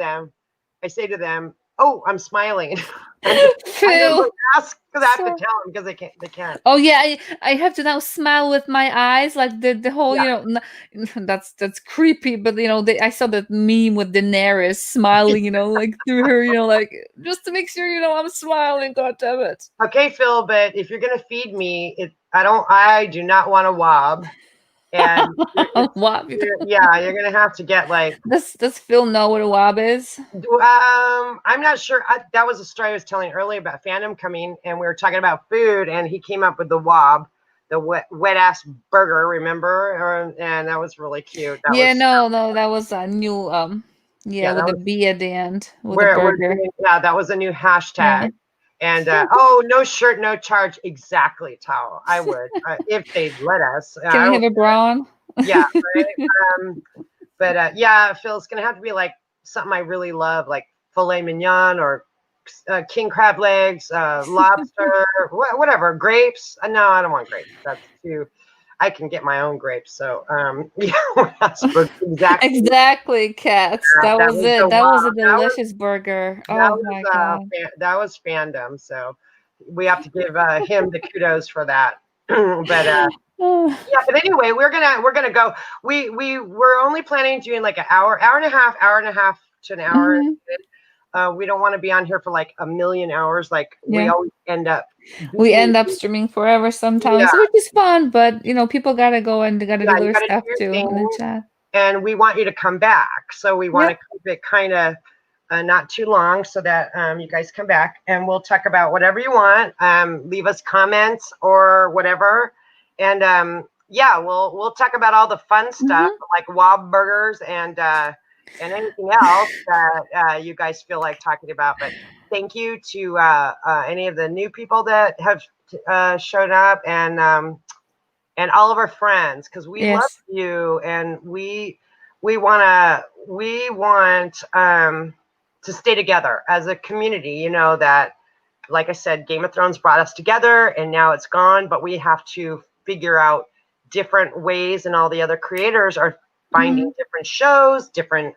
them, "Oh, I'm smiling." and I never Phil. ask because I have to So tell them because they can't. oh yeah, I have to now smile with my eyes, like the whole, Yeah. that's creepy, but I saw that meme with Daenerys smiling, like through her, like just to make sure, I'm smiling. God damn it. Okay, Phil, but if you're gonna feed me, I do not want a wob, and Wob. you're gonna have to get like. Does Phil know what a wob is? I'm not sure. That was a story I was telling earlier about Phantom coming, and we were talking about food, and he came up with the wob, the wet ass burger. Remember? And that was really cute. That Yeah, was no, that was a new yeah. with That a was B at the end with a we're burger. doing, yeah. That was a new Yeah. hashtag. And oh, no shirt, no charge. Exactly, Tao. I would if they'd let us. Can I we don't. have a bra on? Yeah, right. But yeah, Phil, it's gonna have to be like something I really love, like filet mignon or king crab legs, lobster, whatever. Grapes. No, I don't want grapes. That's too. I can get my own grapes. So yeah, that's exactly. Exactly, cats. That That was was the it. That was wow. a delicious burger. That Oh was my god. that was fandom. So we have to give him the kudos for that. But yeah, but anyway, we're gonna go. We're only planning doing like an hour and a half to an hour. Mhm. We don't want to be on here for like a million hours. Like we Yeah. always end up We being. end up streaming forever Yeah, sometimes, which is fun, but people gotta go and they gotta do yeah. You their got to do stuff your too in the thing, chat. and we want you to come back. So we want to Yep. keep it kind of not too long, so that you guys come back and we'll talk about whatever you want. Leave us comments or whatever, and yeah, we'll talk about all the fun stuff Hmm. like Wob burgers and anything else that you guys feel like talking about. But thank you to any of the new people that have shown up, and all of our friends, because we love Yes. you, and we want to stay together as a community. That, like I said, Game of Thrones brought us together, and now it's gone. But we have to figure out different ways, and all the other creators are finding Hmm. different shows, different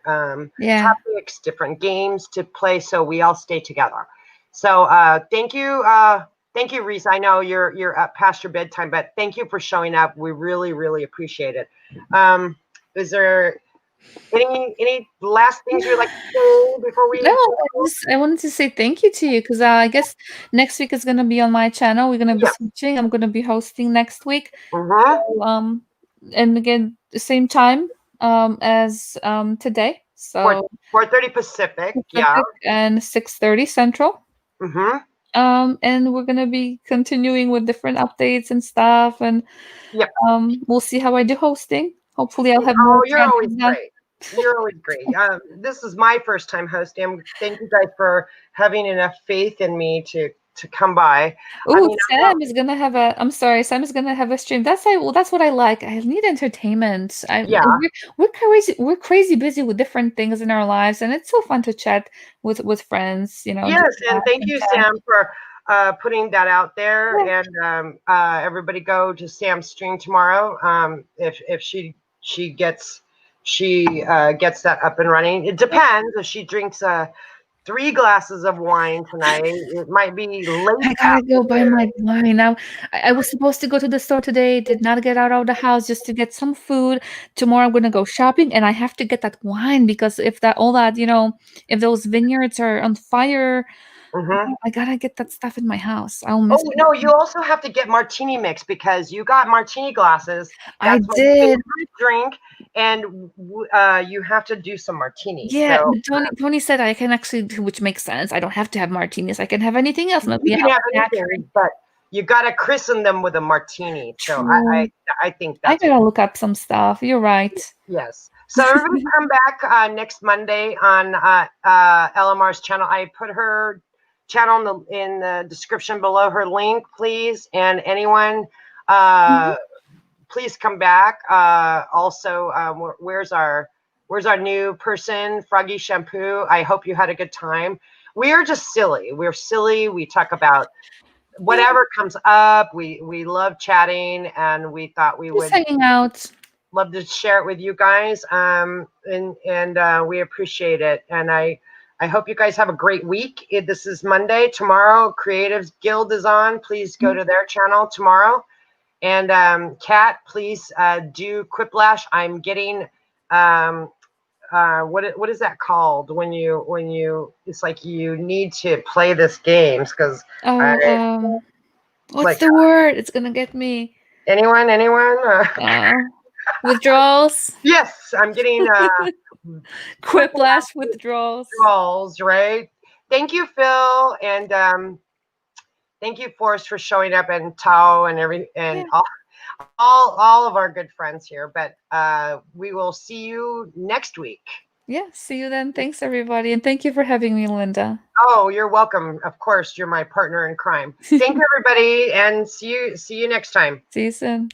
Yeah. topics, different games to play, so we all stay together. So thank you. Thank you, Reese. I know you're up past your bedtime, but thank you for showing up. We really, really appreciate it. Is there any last things you'd like to say before No, we? I wanted to say thank you to you because I guess next week is gonna be on my channel. We're gonna be Yeah. switching. I'm gonna be hosting next week. Mm-hmm. So, and again, the same time as today. Four So 4:30 Pacific. Yeah. Pacific and 6:30 Central. Mm-hmm. And we're gonna be continuing with different updates and stuff, and Yep. we'll see how I do hosting. Hopefully, I'll have more Oh, you're always chances now. great. You're always great. This is my first time hosting. Thank you guys for having enough faith in me to come by. I Oh, mean, Sam is gonna have a. I'm sorry, Sam is gonna have a stream. Well, that's what I like. I need entertainment. yeah. We're crazy. We're crazy busy with different things in our lives, and it's so fun to chat with friends. Just Yes, and laugh thank and you, chat. Sam, for putting that out there. Yeah. And everybody go to Sam's stream tomorrow. If she gets that up and running. It depends. If she drinks 3 glasses of wine tonight, it might be late I gotta go buy afternoon. my wine now. I was supposed to go to the store today, did not get out of the house just to get some food. Tomorrow I'm gonna go shopping and I have to get that wine because if those vineyards are on fire, Hmm. I gotta get that stuff in my house. I'll Oh miss no, it. you also have to get martini mix because you got martini glasses. I That's my did. favorite drink, and you have to do some martinis. Yeah, So but Tony said I can actually do, which makes sense. I don't have to have martinis. I can have anything else. you Maybe can I'll have naturally. anything, but you got to christen them with a martini. So True. I think I that's what. gotta look up some stuff. You're right. Yes. So everybody come back next Monday on LMR's channel. I put her channel in the description below, her link, please. And anyone, Mhm. please come back. Also, where's our new person, Froggy Shampoo? I hope you had a good time. We are just silly. We're silly. We talk about Yeah, whatever comes up. We love chatting, and we thought we just would. hanging out. love to share it with you guys. And we appreciate it. And I hope you guys have a great week. This is Monday. Tomorrow, Creatives Guild is on. Please go to their channel tomorrow. And Kat, please do Quiplash. I'm getting what is that called when you it's like you need to play this games because what's the word? It's gonna get me. Anyone? Withdrawals. Yes, I'm getting Quiplash withdrawals. Right. Thank you, Phil, and thank you, Forrest, for showing up, and Tao, and all of our good friends here. But we will see you next week. Yeah, see you then. Thanks, everybody, and thank you for having me, Linda. Oh, you're welcome. Of course, you're my partner in crime. Thank you, everybody, and see you next time. See you soon.